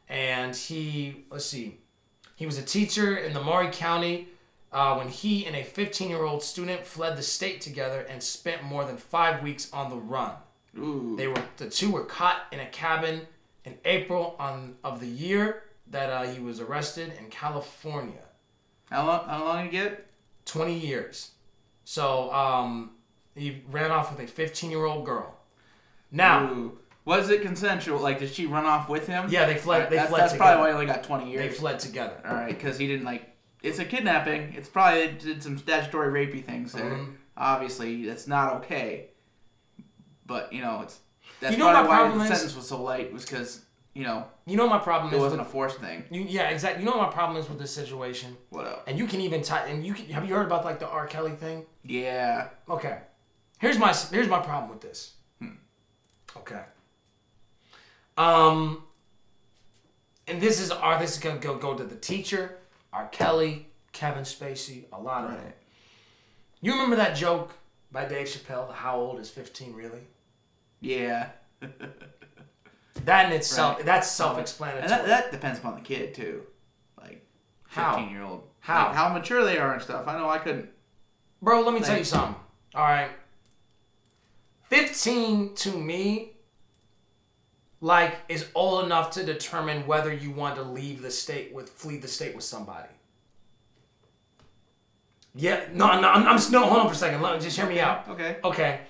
[SPEAKER 2] And he was a teacher in the Maury County when he and a 15-year-old student fled the state together and spent more than 5 weeks on the run.
[SPEAKER 1] Ooh.
[SPEAKER 2] The two were caught in a cabin in April of the year that he was arrested in California.
[SPEAKER 1] How long did you get?
[SPEAKER 2] 20 years. So he ran off with a 15-year-old girl. Now,
[SPEAKER 1] Ooh. Was it consensual? Like, did she run off with him?
[SPEAKER 2] Yeah, they fled. That's
[SPEAKER 1] together. Probably why he only got 20 years.
[SPEAKER 2] They fled together.
[SPEAKER 1] All right, because he didn't like. It's a kidnapping. It's probably did some statutory rapey things there.
[SPEAKER 2] Mm-hmm.
[SPEAKER 1] Obviously, that's not okay. But that's
[SPEAKER 2] my
[SPEAKER 1] probably why
[SPEAKER 2] problem
[SPEAKER 1] the
[SPEAKER 2] is-
[SPEAKER 1] sentence was so light. Was because
[SPEAKER 2] You know what my problem
[SPEAKER 1] it
[SPEAKER 2] is.
[SPEAKER 1] wasn't a forced thing.
[SPEAKER 2] Yeah, exactly. You know what my problem is with this situation.
[SPEAKER 1] What else?
[SPEAKER 2] And you can even have you heard about like the R. Kelly thing?
[SPEAKER 1] Yeah.
[SPEAKER 2] Okay. Here's my problem with this. Okay. And this is gonna go to the teacher, R. Kelly, Kevin Spacey, a lot of it. You remember that joke by Dave Chappelle? The "How old is 15 really?"
[SPEAKER 1] Yeah.
[SPEAKER 2] That in itself,
[SPEAKER 1] Right.
[SPEAKER 2] that's self-explanatory.
[SPEAKER 1] And that depends upon the kid too. Like,
[SPEAKER 2] How?
[SPEAKER 1] 15-year-old.
[SPEAKER 2] How?
[SPEAKER 1] Like, how mature they are and stuff. I know I couldn't.
[SPEAKER 2] Bro, let me tell you something. All right. 15 to me, like, is old enough to determine whether you want to flee the state with somebody. Yeah, no, hold on for a second. Just hear me out.
[SPEAKER 1] Okay.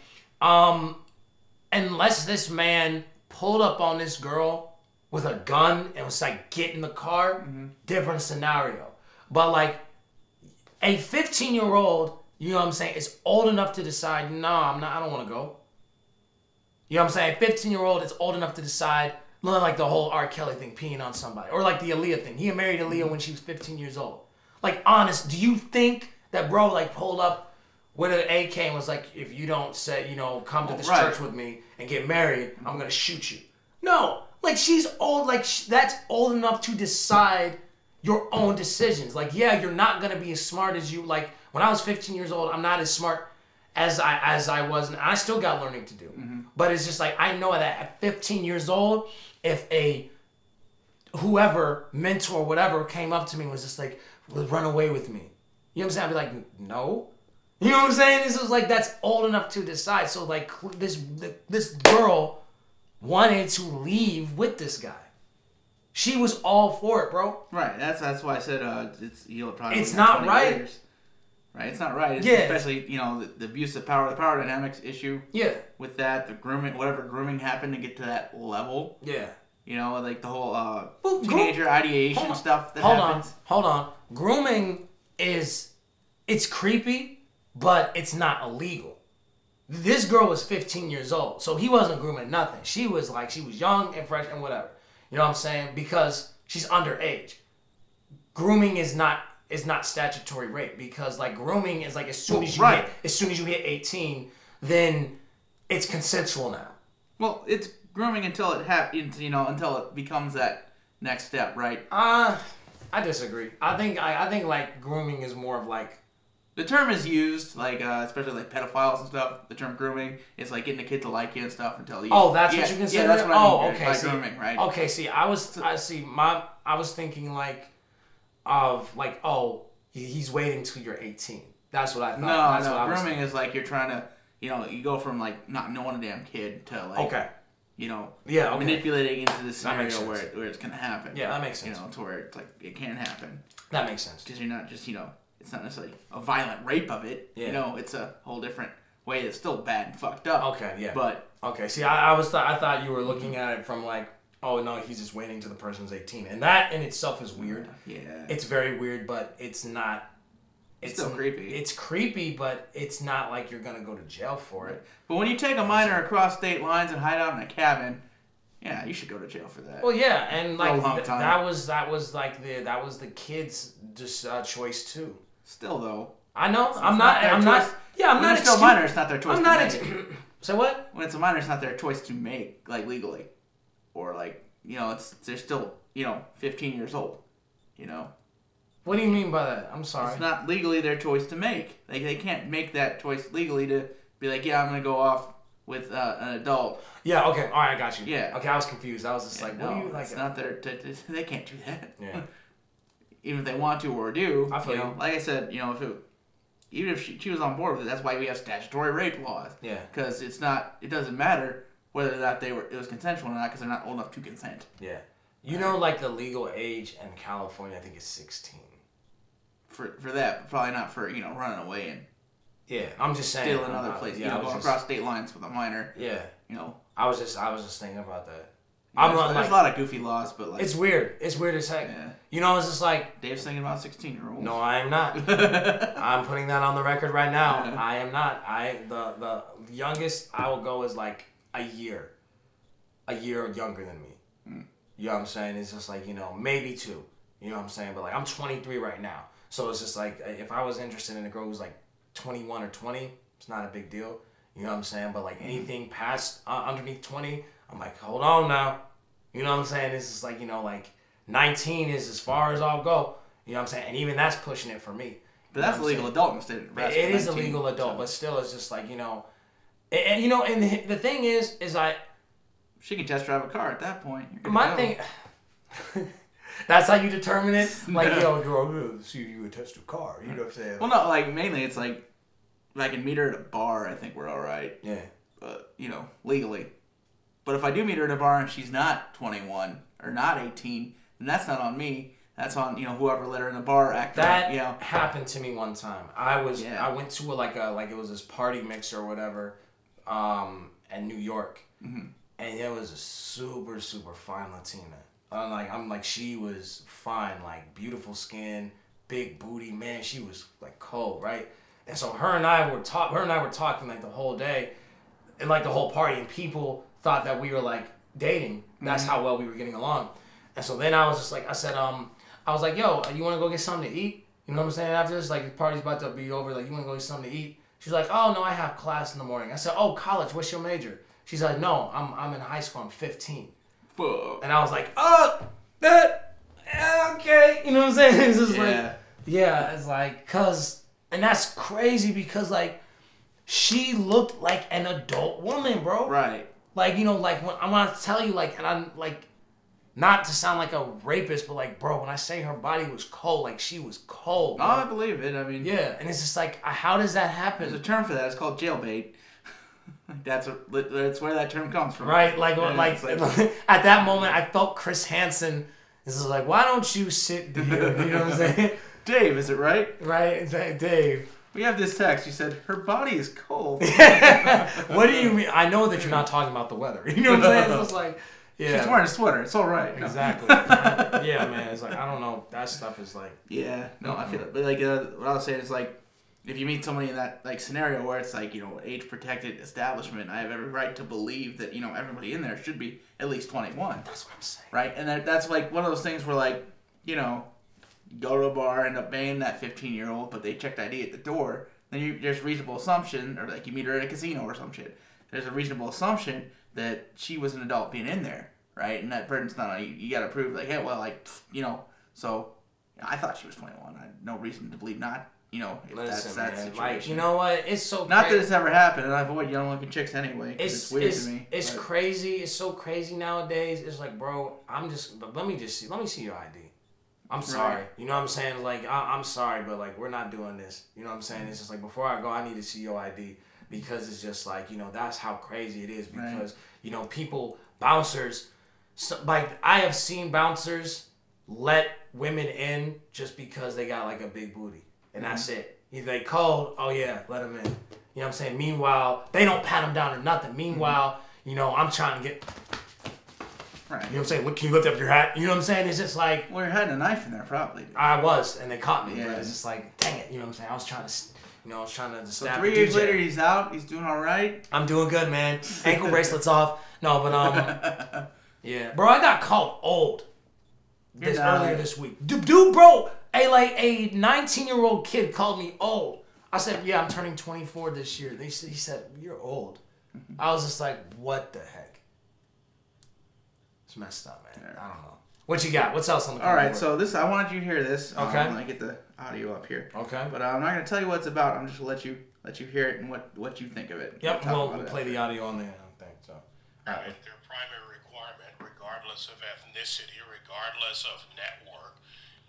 [SPEAKER 2] Unless this man pulled up on this girl with a gun and was like, get in the car, different scenario. But like, a 15-year-old, you know what I'm saying, is old enough to decide, no, I don't want to go. You know what I'm saying? A 15-year-old is old enough to decide, like the whole R. Kelly thing, peeing on somebody. Or like the Aaliyah thing. He married Aaliyah when she was 15 years old. Like, honest, do you think that bro, like, pulled up with an AK and was like, if you don't say, come to this church with me and get married, I'm going to shoot you? No. Like, she's old. Like, that's old enough to decide your own decisions. Like, yeah, you're not going to be as smart as you. Like, when I was 15 years old, I'm not as smart as I was, and I still got learning to do. But it's just like, I know that at 15 years old, if whoever, mentor, whatever, came up to me and was just like, run away with me. You know what I'm saying? I'd be like, no. You know what I'm saying? This was like, that's old enough to decide. So like, this girl wanted to leave with this guy. She was all for it, bro.
[SPEAKER 1] Right. That's why I said probably.
[SPEAKER 2] It's not right.
[SPEAKER 1] Years. Right. It's not right.
[SPEAKER 2] Yeah.
[SPEAKER 1] Especially the abuse of power, the power dynamics issue.
[SPEAKER 2] Yeah.
[SPEAKER 1] With that, the grooming, whatever grooming happened to get to that level.
[SPEAKER 2] Yeah.
[SPEAKER 1] Like the whole teenager ideation stuff that happens.
[SPEAKER 2] Hold on. Grooming it's creepy, but it's not illegal. This girl was 15 years old, so he wasn't grooming nothing. She was young and fresh and whatever. You know what I'm saying? Because she's underage. Grooming is not statutory rape, because like grooming is like as soon as you hit 18, then it's consensual now.
[SPEAKER 1] Well, it's grooming until it happens, until it becomes that next step, right?
[SPEAKER 2] I disagree. I think like grooming is more of like,
[SPEAKER 1] the term is used like especially like pedophiles and stuff. The term grooming is like getting a kid to like you and stuff until you.
[SPEAKER 2] Oh, that's what you consider.
[SPEAKER 1] Yeah, that's what I mean.
[SPEAKER 2] Okay,
[SPEAKER 1] by grooming, right?
[SPEAKER 2] Okay, see, I was thinking like of like, oh, he's waiting till you're 18. That's what I thought.
[SPEAKER 1] No, grooming is like you're trying to, you go from like not knowing a damn kid to like, manipulating into this scenario where it's gonna happen.
[SPEAKER 2] Yeah, that makes sense.
[SPEAKER 1] To where it's like it can happen.
[SPEAKER 2] That makes sense.
[SPEAKER 1] Because you're not just, it's not necessarily a violent rape of it.
[SPEAKER 2] Yeah.
[SPEAKER 1] It's a whole different way that's still bad and fucked up.
[SPEAKER 2] Okay, yeah.
[SPEAKER 1] But
[SPEAKER 2] okay, see, I thought you were looking at it from like, oh no, he's just waiting till the person's 18, and that in itself is weird.
[SPEAKER 1] Yeah.
[SPEAKER 2] It's very weird, but it's not.
[SPEAKER 1] It's still creepy.
[SPEAKER 2] It's creepy, but it's not like you're gonna go to jail for it.
[SPEAKER 1] But when you take a minor across state lines and hide out in a cabin, you should go to jail for that.
[SPEAKER 2] Well, yeah, and like
[SPEAKER 1] a long time.
[SPEAKER 2] that was the kid's just choice too.
[SPEAKER 1] Still though.
[SPEAKER 2] I know. I'm not. Yeah, I'm not.
[SPEAKER 1] It's still a minor. It's not their choice.
[SPEAKER 2] I'm not. So what?
[SPEAKER 1] When it's a minor, it's not their choice to make, like, legally, or like, you know, they're still, you know, 15 years old. You know.
[SPEAKER 2] What do you mean by that? I'm sorry.
[SPEAKER 1] It's not legally their choice to make. They can't make that choice legally to be like, yeah, I'm gonna go off with an adult.
[SPEAKER 2] Yeah. Okay. All right. I got you.
[SPEAKER 1] Yeah.
[SPEAKER 2] Okay. I was confused. I was just like, what do you like?
[SPEAKER 1] It's not their. They can't do that.
[SPEAKER 2] Yeah.
[SPEAKER 1] Even if they want to or do.
[SPEAKER 2] I feel
[SPEAKER 1] you. Like I said, you know, even if she was on board with it, that's why we have statutory rape laws.
[SPEAKER 2] Yeah.
[SPEAKER 1] Because it doesn't matter whether or not it was consensual or not, because they're not old enough to consent.
[SPEAKER 2] Yeah. You know, like the legal age in California, I think it's 16.
[SPEAKER 1] For that, but probably not for, you know, running away and.
[SPEAKER 2] Yeah, I'm just saying.
[SPEAKER 1] Stealing another place. Yeah, you know, going across state lines with a minor.
[SPEAKER 2] Yeah.
[SPEAKER 1] You know.
[SPEAKER 2] I was just thinking about that.
[SPEAKER 1] Yeah, there's a lot of goofy laws, but like.
[SPEAKER 2] It's weird. It's weird as heck.
[SPEAKER 1] Yeah.
[SPEAKER 2] You know, it's just like.
[SPEAKER 1] Dave's thinking about 16-year-olds.
[SPEAKER 2] No, I am not. I'm putting that on the record right now. Yeah. I am not. The youngest I will go is like a year younger than me. Mm. You know what I'm saying? It's just like, you know, maybe 2. You know what I'm saying? But like, I'm 23 right now. So it's just like, if I was interested in a girl who's like 21 or 20, it's not a big deal. You know what I'm saying? But like anything past, underneath 20, I'm like, hold on now. You know what I'm saying? It's just like, you know, like 19 is as far as I'll go. You know what I'm saying? And even that's pushing it for me.
[SPEAKER 1] But that's a legal adult instead of
[SPEAKER 2] it is a legal adult, but still it's just like, you know, and you know, and the thing is
[SPEAKER 1] she can test drive a car at that point.
[SPEAKER 2] My thing, that's how you determine it? Like, yo, girl, see you would test a car. You know what I'm saying?
[SPEAKER 1] Well, no, like, mainly it's like, if I can meet her at a bar, I think we're all right.
[SPEAKER 2] Yeah.
[SPEAKER 1] But, you know, legally. But if I do meet her at a bar and she's not 21 or not 18, then that's not on me. That's on, you know, whoever let her in the bar act
[SPEAKER 2] that
[SPEAKER 1] you know.
[SPEAKER 2] Happened to me one time. I went to it was this party mix or whatever, in New York. Mm-hmm. And it was a super, super fine Latina. She was fine, like beautiful skin, big booty, man. She was like cold, right? And so her and I were talking like the whole day, and like the whole party, and people thought that we were like dating. That's how well we were getting along. And so then I was just like, I said, I was like, yo, you want to go get something to eat? You know what I'm saying? After this, like the party's about to be over, like you want to go get something to eat? She's like, oh no, I have class in the morning. I said, oh, college, what's your major? She's like, no, I'm in high school, I'm 15.
[SPEAKER 1] Whoa.
[SPEAKER 2] And I was like, oh, okay. You know what I'm saying? It's just like, yeah, it's like, and that's crazy because like, she looked like an adult woman, bro.
[SPEAKER 1] Right.
[SPEAKER 2] Like, you know, like when I'm gonna tell you, like, and I'm like, not to sound like a rapist, but like, bro, when I say her body was cold, like she was cold.
[SPEAKER 1] Bro. Oh, I believe it. I mean,
[SPEAKER 2] yeah, and it's just like, how does that happen?
[SPEAKER 1] There's a term for that. It's called jailbait. That's where that term comes from.
[SPEAKER 2] Right, like at that moment, I felt Chris Hansen. This is like, why don't you sit here? You know what I'm saying?
[SPEAKER 1] Dave, is it right?
[SPEAKER 2] Right, it's like, Dave.
[SPEAKER 1] We have this text. You said her body is cold.
[SPEAKER 2] What do you mean? I know that you're not talking about the weather. You know what I'm saying? So it's like, yeah.
[SPEAKER 1] She's wearing a sweater. It's all right.
[SPEAKER 2] Exactly. Yeah, man. It's like, I don't know. That stuff is like.
[SPEAKER 1] Yeah. No, I feel it. But like, what I was saying is like, if you meet somebody in that like scenario where it's like, you know, age protected establishment, I have every right to believe that, you know, everybody in there should be at least 21.
[SPEAKER 2] That's what I'm saying.
[SPEAKER 1] Right, and that's like one of those things where like, you know, go to a bar, end up banging that 15-year-old, but they checked ID at the door. Then there's a reasonable assumption, or like you meet her at a casino or some shit. There's a reasonable assumption that she was an adult being in there, right? And that burden's not on you. You got to prove like, hey, well, like, you know, so I thought she was 21. I had no reason to believe not. You know, if that's that situation.
[SPEAKER 2] Like, you know what? It's so
[SPEAKER 1] not that it's ever happened, and I avoid young-looking chicks anyway. It's weird to me.
[SPEAKER 2] It's crazy. It's so crazy nowadays. It's like, bro, let me see your ID. I'm sorry. Right. You know what I'm saying? Like, I'm sorry, but like, we're not doing this. You know what I'm saying? It's just like, before I go, I need to see your ID, because it's just like, you know, that's how crazy it is. Because you know, bouncers, like I have seen bouncers let women in just because they got like a big booty. And that's it. They cold, oh yeah, let them in. You know what I'm saying? Meanwhile, they don't pat them down or nothing. Meanwhile, you know, I'm trying to get... Right. You know what I'm saying? Look, can you lift up your hat? You know what I'm saying? It's just like...
[SPEAKER 1] Well, you're hiding a knife in there probably. Dude.
[SPEAKER 2] I was, and they caught me. Yeah. But it's just like, dang it. You know what I'm saying? I was trying to
[SPEAKER 1] So 3 years later, he's out. He's doing all right.
[SPEAKER 2] I'm doing good, man. Ankle bracelets off. No, but, yeah. Bro, I got called old earlier this week. Dude, bro... a 19-year-old kid called me old. I said, yeah, I'm turning 24 this year. He said, you're old. I was just like, what the heck? It's messed up, man. I don't know. What you got? What's else on the
[SPEAKER 1] All right, so this, I wanted you to hear this.
[SPEAKER 2] Okay.
[SPEAKER 1] When I get the audio up here.
[SPEAKER 2] Okay.
[SPEAKER 1] But I'm not going to tell you what it's about. I'm just going to let you hear it and what you think of it.
[SPEAKER 2] Yep, we'll play the audio on the thing. So.
[SPEAKER 3] All right. Their primary requirement, regardless of ethnicity, regardless of network,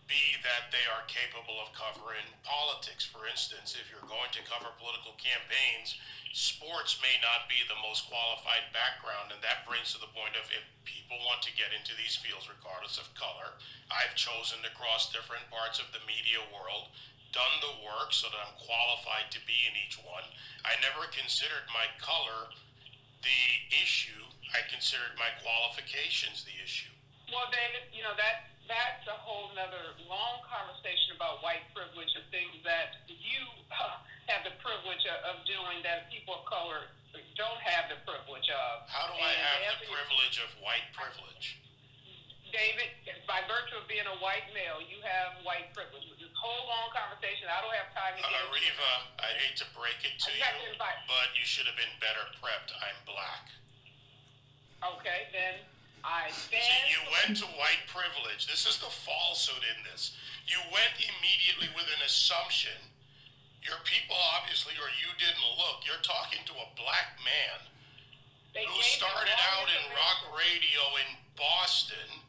[SPEAKER 3] be that they are capable of covering politics. For instance, if you're going to cover political campaigns, sports may not be the most qualified background, and that brings to the point of if people want to get into these fields regardless of color, I've chosen to cross different parts of the media world, done the work so that I'm qualified to be in each one. I never considered my color the issue. I considered my qualifications the issue.
[SPEAKER 4] Well, David, you know, that's a whole nother long conversation about white privilege and things that you have the privilege of doing that people of color don't have the privilege of.
[SPEAKER 3] How do I have the privilege of white privilege?
[SPEAKER 4] David, by virtue of being a white male, you have white privilege. This whole long conversation, I don't have time to get into.
[SPEAKER 3] Riva, I hate to break it to you, but you should have been better prepped. I'm black.
[SPEAKER 4] Okay, then I stand.
[SPEAKER 3] See, you went to white privilege. This is the falsehood in this. You went immediately with an assumption. Your people obviously, or you didn't look. You're talking to a black man who started out in rock radio in Boston,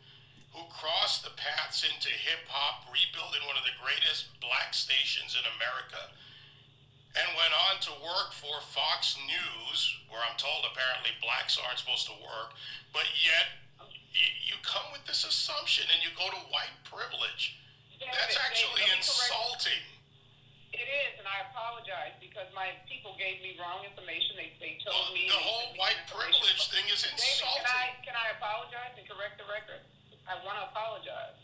[SPEAKER 3] who crossed the paths into hip-hop, rebuilding one of the greatest black stations in America, and went on to work for Fox News, where I'm told apparently blacks aren't supposed to work, but yet you come with this assumption and you go to white privilege. That's actually insulting.
[SPEAKER 4] It is, and I apologize because my people gave me wrong information. They told me
[SPEAKER 3] the whole white privilege thing is insulting.
[SPEAKER 4] David, can I apologize and correct the record? I want to apologize.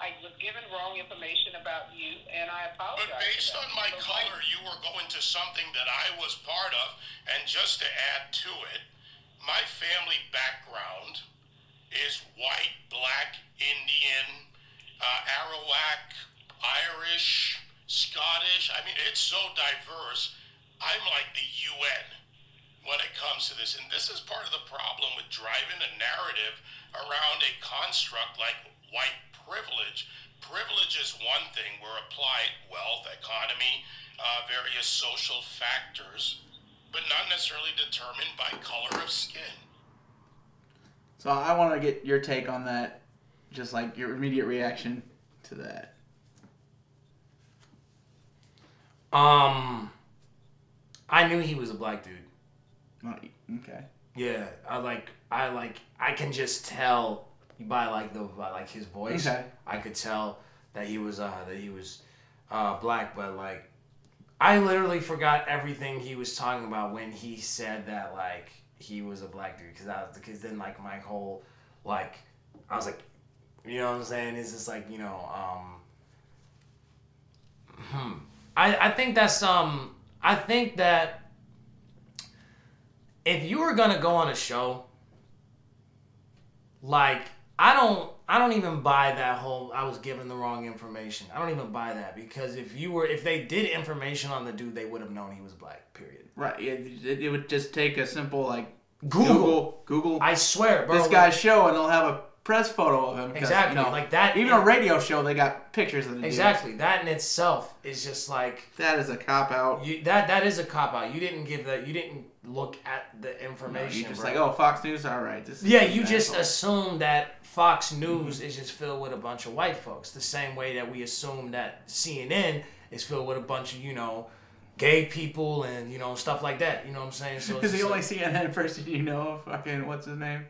[SPEAKER 4] I was given wrong information about you, and I apologize.
[SPEAKER 3] But based on my color, you were going to something that I was part of, and just to add to it, my family background is white, black, Indian, Arawak, Irish, Scottish. I mean, it's so diverse. I'm like the UN when it comes to this. And this is part of the problem with driving a narrative around a construct like white privilege. Privilege is one thing where applied wealth, economy, various social factors, but not necessarily determined by color of skin.
[SPEAKER 1] So I want to get your take on that, just like your immediate reaction to that.
[SPEAKER 2] I knew he was a black dude.
[SPEAKER 1] Oh, okay.
[SPEAKER 2] Yeah, I can just tell by his voice.
[SPEAKER 1] Okay.
[SPEAKER 2] I could tell that he was black, but like I literally forgot everything he was talking about when he said that like he was a black dude because then like my whole like I was like, you know what I'm saying? It's just like, you know, I think that's I think that if you were gonna go on a show, like I don't even buy that whole I was given the wrong information. I don't even buy that because if they did information on the dude, they would have known he was black. Period.
[SPEAKER 1] Right. It would just take a simple like
[SPEAKER 2] Google. I swear, bro.
[SPEAKER 1] This guy's show, and they'll have a press photo of him.
[SPEAKER 2] Exactly. You know, like that.
[SPEAKER 1] Even a radio show, they got pictures of the
[SPEAKER 2] exactly. Dude. That in itself is just like
[SPEAKER 1] that is a cop out.
[SPEAKER 2] That is a cop out. You didn't give that. You didn't look at the information.
[SPEAKER 1] No, you just
[SPEAKER 2] bro.
[SPEAKER 1] like, oh, Fox News. All right.
[SPEAKER 2] You just assume that Fox News is just filled with a bunch of white folks. The same way that we assume that CNN is filled with a bunch of gay people and stuff like that. You know what I'm saying? So
[SPEAKER 1] because the only CNN person you know, fucking what's his name?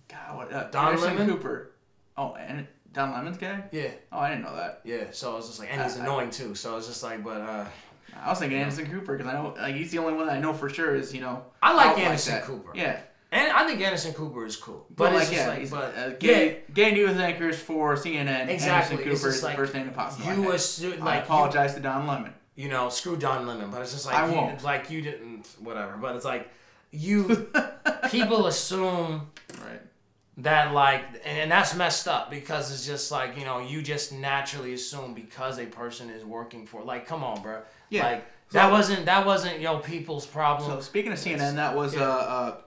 [SPEAKER 1] God, what?
[SPEAKER 2] Don
[SPEAKER 1] Anderson
[SPEAKER 2] Lemon?
[SPEAKER 1] Cooper. Oh, and Don Lemon's guy?
[SPEAKER 2] Yeah.
[SPEAKER 1] Oh, I didn't know that.
[SPEAKER 2] Yeah. So I was just like, and he's annoying too. So it's just like, but
[SPEAKER 1] I was thinking Anderson Cooper because I know like he's the only one that I know for sure is
[SPEAKER 2] I like Anderson Cooper.
[SPEAKER 1] Yeah.
[SPEAKER 2] And I think Anderson Cooper is cool.
[SPEAKER 1] But like, he's gay news anchors for CNN.
[SPEAKER 2] Exactly.
[SPEAKER 1] Anderson Cooper is the first name that pops in my head.
[SPEAKER 2] I
[SPEAKER 1] apologize to Don Lemon.
[SPEAKER 2] Screw Don Lemon, but it's just like
[SPEAKER 1] I won't.
[SPEAKER 2] Like you didn't, whatever. But it's like people assume that like, and that's messed up because it's just like, you know, you just naturally assume because a person is working for, like, come on, bro.
[SPEAKER 1] Yeah.
[SPEAKER 2] Like, that wasn't you know, people's problem.
[SPEAKER 1] So speaking of CNN, that was the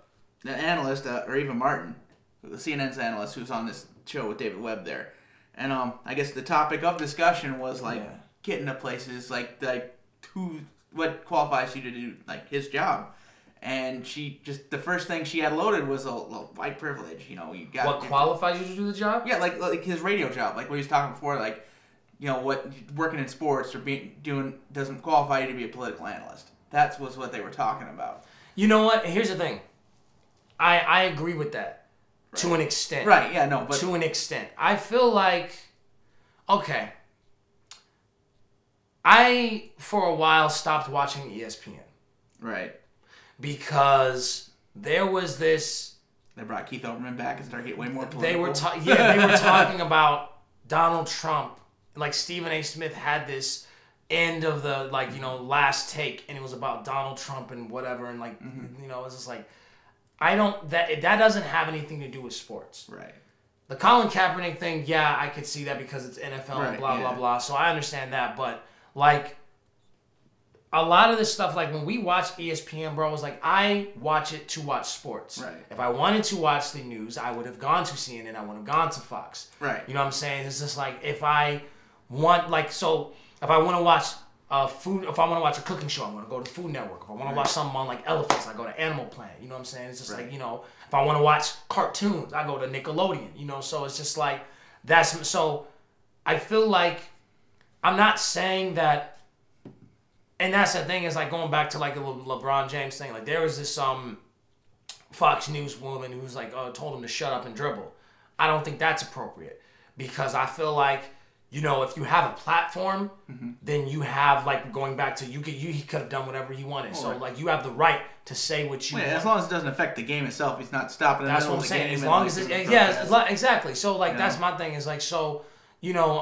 [SPEAKER 1] analyst, or Eva Martin, the CNN's analyst, who's on this show with David Webb there. And I guess the topic of discussion was like getting to places like what qualifies you to do like his job. And she just, the first thing she had loaded was a white privilege. You know, you got
[SPEAKER 2] what qualifies you to do the job?
[SPEAKER 1] Yeah, like his radio job, like what he was talking before, like, you know, what working in sports or doing doesn't qualify you to be a political analyst. That was what they were talking about.
[SPEAKER 2] You know what? Here's the thing. I agree with that to an extent.
[SPEAKER 1] Right? Yeah, no, but
[SPEAKER 2] to an extent, I feel like, okay. I for a while stopped watching ESPN.
[SPEAKER 1] Right.
[SPEAKER 2] Because there was this.
[SPEAKER 1] They brought Keith Olbermann back and started getting way more political.
[SPEAKER 2] They were talking about Donald Trump. Like Stephen A. Smith had this end of the, like, you know, last take, and it was about Donald Trump and whatever, and like, you know, it's just like, that doesn't have anything to do with sports.
[SPEAKER 1] Right.
[SPEAKER 2] The Colin Kaepernick thing, yeah, I could see that because it's NFL
[SPEAKER 1] right,
[SPEAKER 2] and blah blah blah. So I understand that, but like. A lot of this stuff, like when we watch ESPN, bro, it's like I watch it to watch sports.
[SPEAKER 1] Right.
[SPEAKER 2] If I wanted to watch the news, I would have gone to CNN. I would have gone to Fox.
[SPEAKER 1] Right.
[SPEAKER 2] You know what I'm saying? It's just like if I want, like, so if I want to watch food, if I want to watch a cooking show, I'm going to go to Food Network. If I want to watch something on like elephants, I go to Animal Planet. You know what I'm saying? It's just like, you know, if I want to watch cartoons, I go to Nickelodeon. You know, so it's just like so I feel like I'm not saying that. And that's the thing, is like going back to like the LeBron James thing. Like there was this Fox News woman who's like told him to shut up and dribble. I don't think that's appropriate because I feel like, you know, if you have a platform, then you have, like, going back to he could have done whatever he wanted. So like you have the right to say what you want.
[SPEAKER 1] As long as it doesn't affect the game itself, he's not stopping.
[SPEAKER 2] That's what I'm saying. As long as exactly. So like that's my thing, is like, so, you know,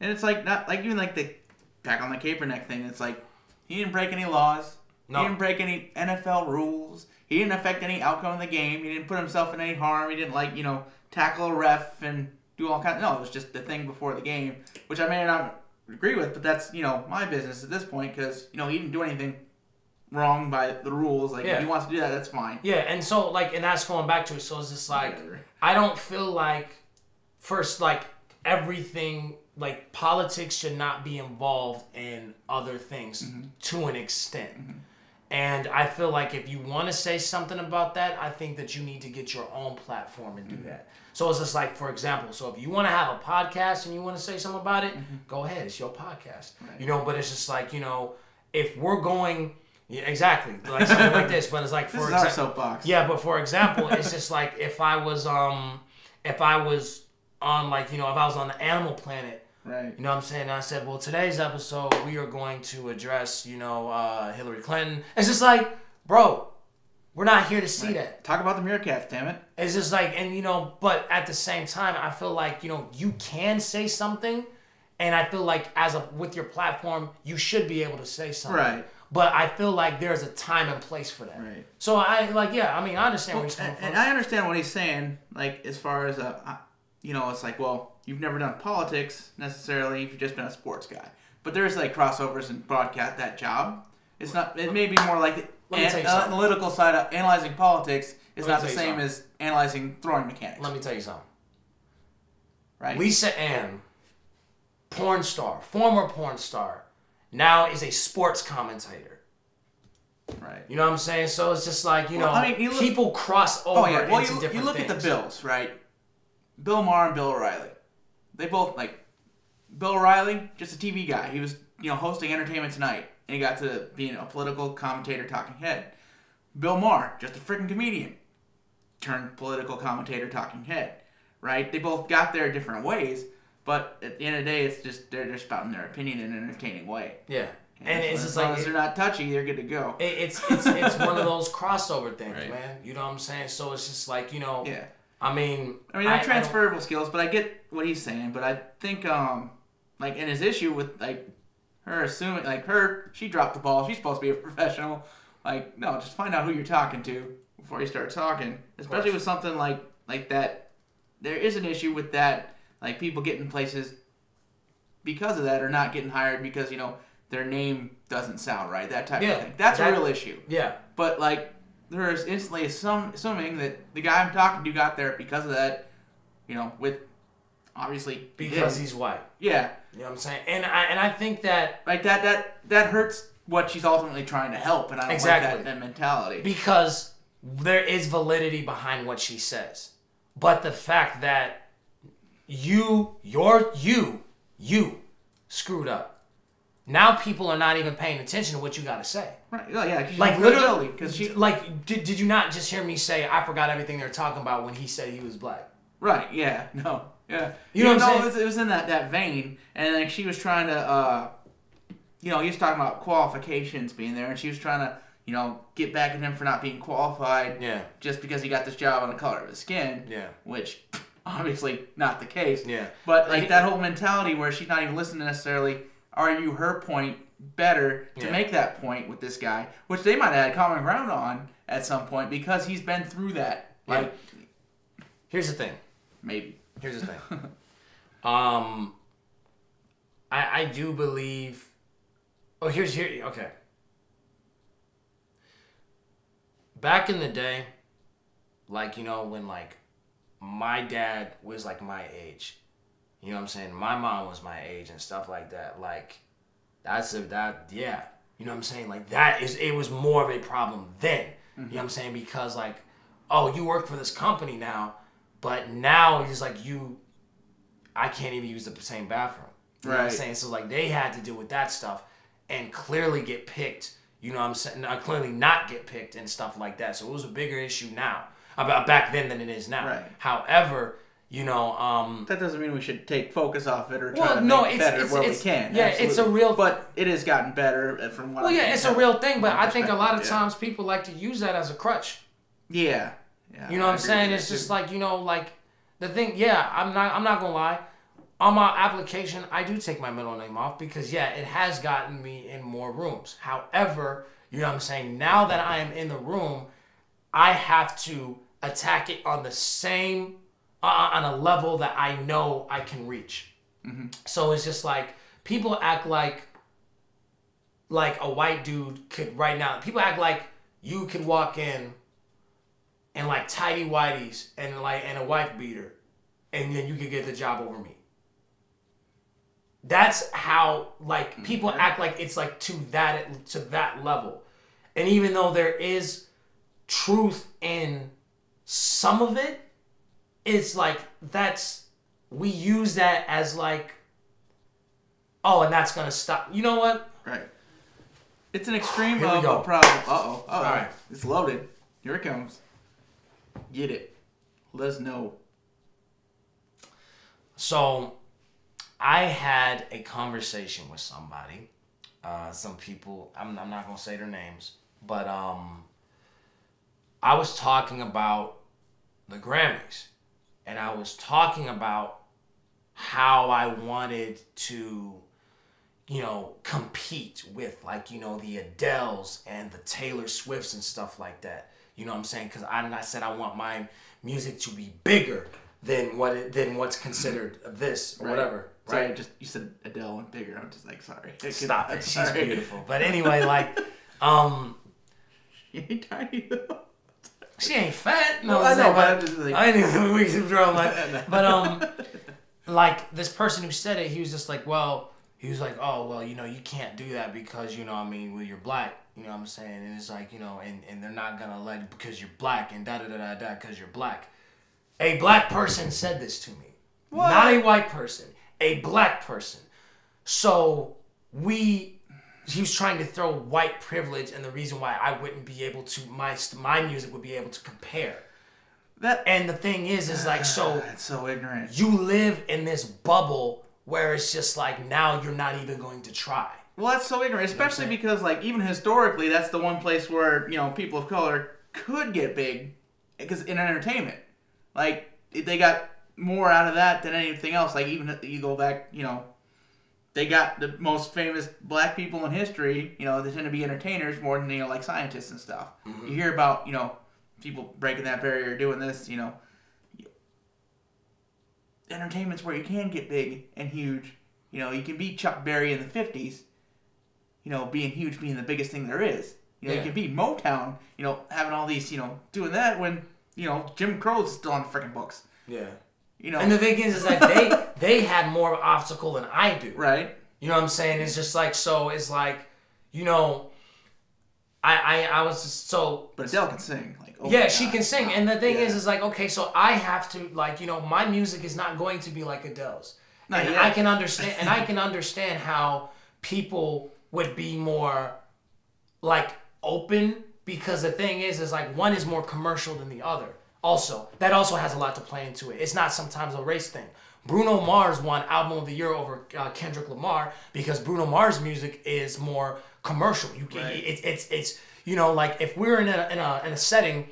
[SPEAKER 1] and it's like not like even like the. Back on the Kaepernick thing, it's like he didn't break any laws. No. He didn't break any NFL rules. He didn't affect any outcome of the game. He didn't put himself in any harm. He didn't, like, you know, tackle a ref and do all kinds. No, it was just the thing before the game, which I may not agree with, but that's, you know, my business at this point because, you know, he didn't do anything wrong by the rules. Like, if he wants to do that, that's fine.
[SPEAKER 2] Yeah, and so, like, and that's going back to it. So it's just like, I don't feel like, first, like, everything. Like, politics should not be involved in other things to an extent. And I feel like if you want to say something about that, I think that you need to get your own platform and do that. So it's just like, for example, so if you want to have a podcast and you want to say something about it, go ahead. It's your podcast. Right. You know, but it's just like, you know, if we're going... Yeah, exactly. Like something like this. But it's like, for
[SPEAKER 1] example... This is our soapbox.
[SPEAKER 2] Yeah, but for example, it's just like if I was on, like, you know, if I was on the Animal Planet,
[SPEAKER 1] right.
[SPEAKER 2] You know what I'm saying? And I said, well, today's episode, we are going to address, you know, Hillary Clinton. It's just like, bro, we're not here to see that.
[SPEAKER 1] Talk about the meerkats, damn it.
[SPEAKER 2] It's just like, and, you know, but at the same time, I feel like, you know, you can say something, and I feel like with your platform, you should be able to say something. Right. But I feel like there's a time and place for that. Right. So I understand where he's coming from.
[SPEAKER 1] And I understand what he's saying, like, as far as, you know, it's like, well, you've never done politics necessarily if you've just been a sports guy. But there's like crossovers in broadcast, that job. It's not, it may be more like the analytical side of analyzing politics is not the same as analyzing throwing mechanics.
[SPEAKER 2] Let me tell you something.
[SPEAKER 1] Right?
[SPEAKER 2] Lisa Ann, porn star, former porn star, now is a sports commentator.
[SPEAKER 1] Right.
[SPEAKER 2] You know what I'm saying? So it's just like, you know, I mean, people cross over into different things.
[SPEAKER 1] You look at the Bills, right? Bill Maher and Bill O'Reilly. They both, like, Bill O'Reilly, just a TV guy. He was, you know, hosting Entertainment Tonight, and he got to being a political commentator, talking head. Bill Maher, just a freaking comedian, turned political commentator, talking head, right? They both got there different ways, but at the end of the day, it's just, they're just spouting their opinion in an entertaining way.
[SPEAKER 2] Yeah. And it's just
[SPEAKER 1] as long as they're not touchy, they're good to go.
[SPEAKER 2] It's one of those crossover things, right, man. You know what I'm saying? So it's just like, you know...
[SPEAKER 1] Yeah.
[SPEAKER 2] I mean,
[SPEAKER 1] they're transferable skills, but I get what he's saying. But I think, like, in his issue with, like, her assuming, like, she dropped the ball. She's supposed to be a professional. Like, no, just find out who you're talking to before you start talking. Especially with something like like that. There is an issue with that, like people getting places because of that, or not getting hired because their name doesn't sound right. That type of thing. That's a real issue.
[SPEAKER 2] Yeah.
[SPEAKER 1] But like there is instantly assuming that the guy I'm talking to got there because of that. With obviously
[SPEAKER 2] because he's white.
[SPEAKER 1] Yeah.
[SPEAKER 2] You know what I'm saying? And I think that
[SPEAKER 1] like that hurts what she's ultimately trying to help, and I don't like that mentality.
[SPEAKER 2] Because there is validity behind what she says. But the fact that you screwed up. Now people are not even paying attention to what you got to say.
[SPEAKER 1] Right. Yeah.
[SPEAKER 2] Like literally, because did you not just hear me say I forgot everything they were talking about when he said he was black?
[SPEAKER 1] Right. Yeah. No. Yeah.
[SPEAKER 2] You know what I'm saying?
[SPEAKER 1] It was in that vein, and like she was trying to, he was talking about qualifications being there, and she was trying to, get back at him for not being qualified.
[SPEAKER 2] Yeah.
[SPEAKER 1] Just because he got this job on the color of his skin.
[SPEAKER 2] Yeah.
[SPEAKER 1] Which, obviously, not the case.
[SPEAKER 2] Yeah.
[SPEAKER 1] But like that whole mentality where she's not even listening necessarily. Argue her point better to make that point with this guy, which they might have had common ground on at some point because he's been through that. Like,
[SPEAKER 2] here's the thing.
[SPEAKER 1] Maybe.
[SPEAKER 2] Here's the thing. I do believe. Oh, okay. Back in the day, like when like my dad was like my age. You know what I'm saying? My mom was my age and stuff like that. Like, yeah. You know what I'm saying? Like, it was more of a problem then. Mm-hmm. You know what I'm saying? Because, like, oh, you work for this company now, but now it's like I can't even use the same bathroom. You know what I'm saying? So, like, they had to deal with that stuff and clearly get picked. You know what I'm saying? Clearly not get picked and stuff like that. So, it was a bigger issue now, about back then than it is now.
[SPEAKER 1] Right.
[SPEAKER 2] However,
[SPEAKER 1] that doesn't mean we should take focus off it or try to make it better where we can.
[SPEAKER 2] Yeah,
[SPEAKER 1] absolutely.
[SPEAKER 2] It's a real...
[SPEAKER 1] But it has gotten better from what
[SPEAKER 2] it's a real thing, but I think a lot of times people like to use that as a crutch.
[SPEAKER 1] Yeah.
[SPEAKER 2] You know what I'm saying? It's just like, like, the thing, I'm not going to lie. On my application, I do take my middle name off because, it has gotten me in more rooms. However, you know what I'm saying? Now that I am in the room, I have to attack it on the same... on a level that I know I can reach. Mm-hmm. So it's just like, people act like a white dude could right now. People act like you could walk in and like tidy whities and a wife beater, and then you could get the job over me. That's how people act like it's like to that level. And even though there is truth in some of it, it's like we use that as like, oh, and that's gonna stop. You know what?
[SPEAKER 1] Right. It's an extreme
[SPEAKER 2] Here we go.
[SPEAKER 1] problem. Uh-oh.
[SPEAKER 2] All right.
[SPEAKER 1] It's loaded. Here it comes. Get it. Let us know.
[SPEAKER 2] So, I had a conversation with somebody. Some people, I'm not gonna say their names, but I was talking about the Grammys. And I was talking about how I wanted to, compete with, like, the Adeles and the Taylor Swifts and stuff like that. You know what I'm saying? Because I said I want my music to be bigger than what's considered this or whatever.
[SPEAKER 1] Sorry,
[SPEAKER 2] right?
[SPEAKER 1] you said Adele and bigger. I'm just like, sorry.
[SPEAKER 2] Stop it. She's beautiful. But anyway, like,
[SPEAKER 1] you ain't tiny though.
[SPEAKER 2] She ain't fat. No,
[SPEAKER 1] I know, but I'm
[SPEAKER 2] just like... I didn't we can throw like... But, like, this person who said it, he was just like, oh, well, you can't do that because, well, you're black. You know what I'm saying? And it's like, and they're not going to let you because you're black and da-da-da-da-da because you're black. A black person said this to me. What? Not a white person. A black person. So, he was trying to throw white privilege and the reason why I wouldn't be able to, my music would be able to compare. And the thing is like, so...
[SPEAKER 1] That's so ignorant.
[SPEAKER 2] You live in this bubble where it's just like, now you're not even going to try.
[SPEAKER 1] Well, that's so ignorant, especially because, like, even historically, that's the one place where, people of color could get big, because in entertainment. Like, they got more out of that than anything else. Like, even if you go back, they got the most famous black people in history, they tend to be entertainers more than, like scientists and stuff. Mm-hmm. You hear about, people breaking that barrier, doing this, entertainment's where you can get big and huge. You know, you can be Chuck Berry in the 50s, you know, being huge, being the biggest thing there is. You know, you can be Motown, you know, having all these, you know, doing that when, you know, Jim Crow's still on the freaking books.
[SPEAKER 2] Yeah.
[SPEAKER 1] You know.
[SPEAKER 2] And the thing is like they had more obstacle than I do.
[SPEAKER 1] Right.
[SPEAKER 2] You know what I'm saying? It's just like, so it's like, you know, I was just so...
[SPEAKER 1] But Adele can sing. Like, oh
[SPEAKER 2] yeah, she can sing. And the thing
[SPEAKER 1] yeah.
[SPEAKER 2] is like, okay, so I have to, like, you know, my music is not going to be like Adele's.
[SPEAKER 1] Not
[SPEAKER 2] and
[SPEAKER 1] yet.
[SPEAKER 2] I can understand how people would be more, like, open, because the thing is like, one is more commercial than the other. Also, that also has a lot to play into it. It's not sometimes a race thing. Bruno Mars won Album of the Year over Kendrick Lamar because Bruno Mars' music is more commercial. It's you know, like if we're in a setting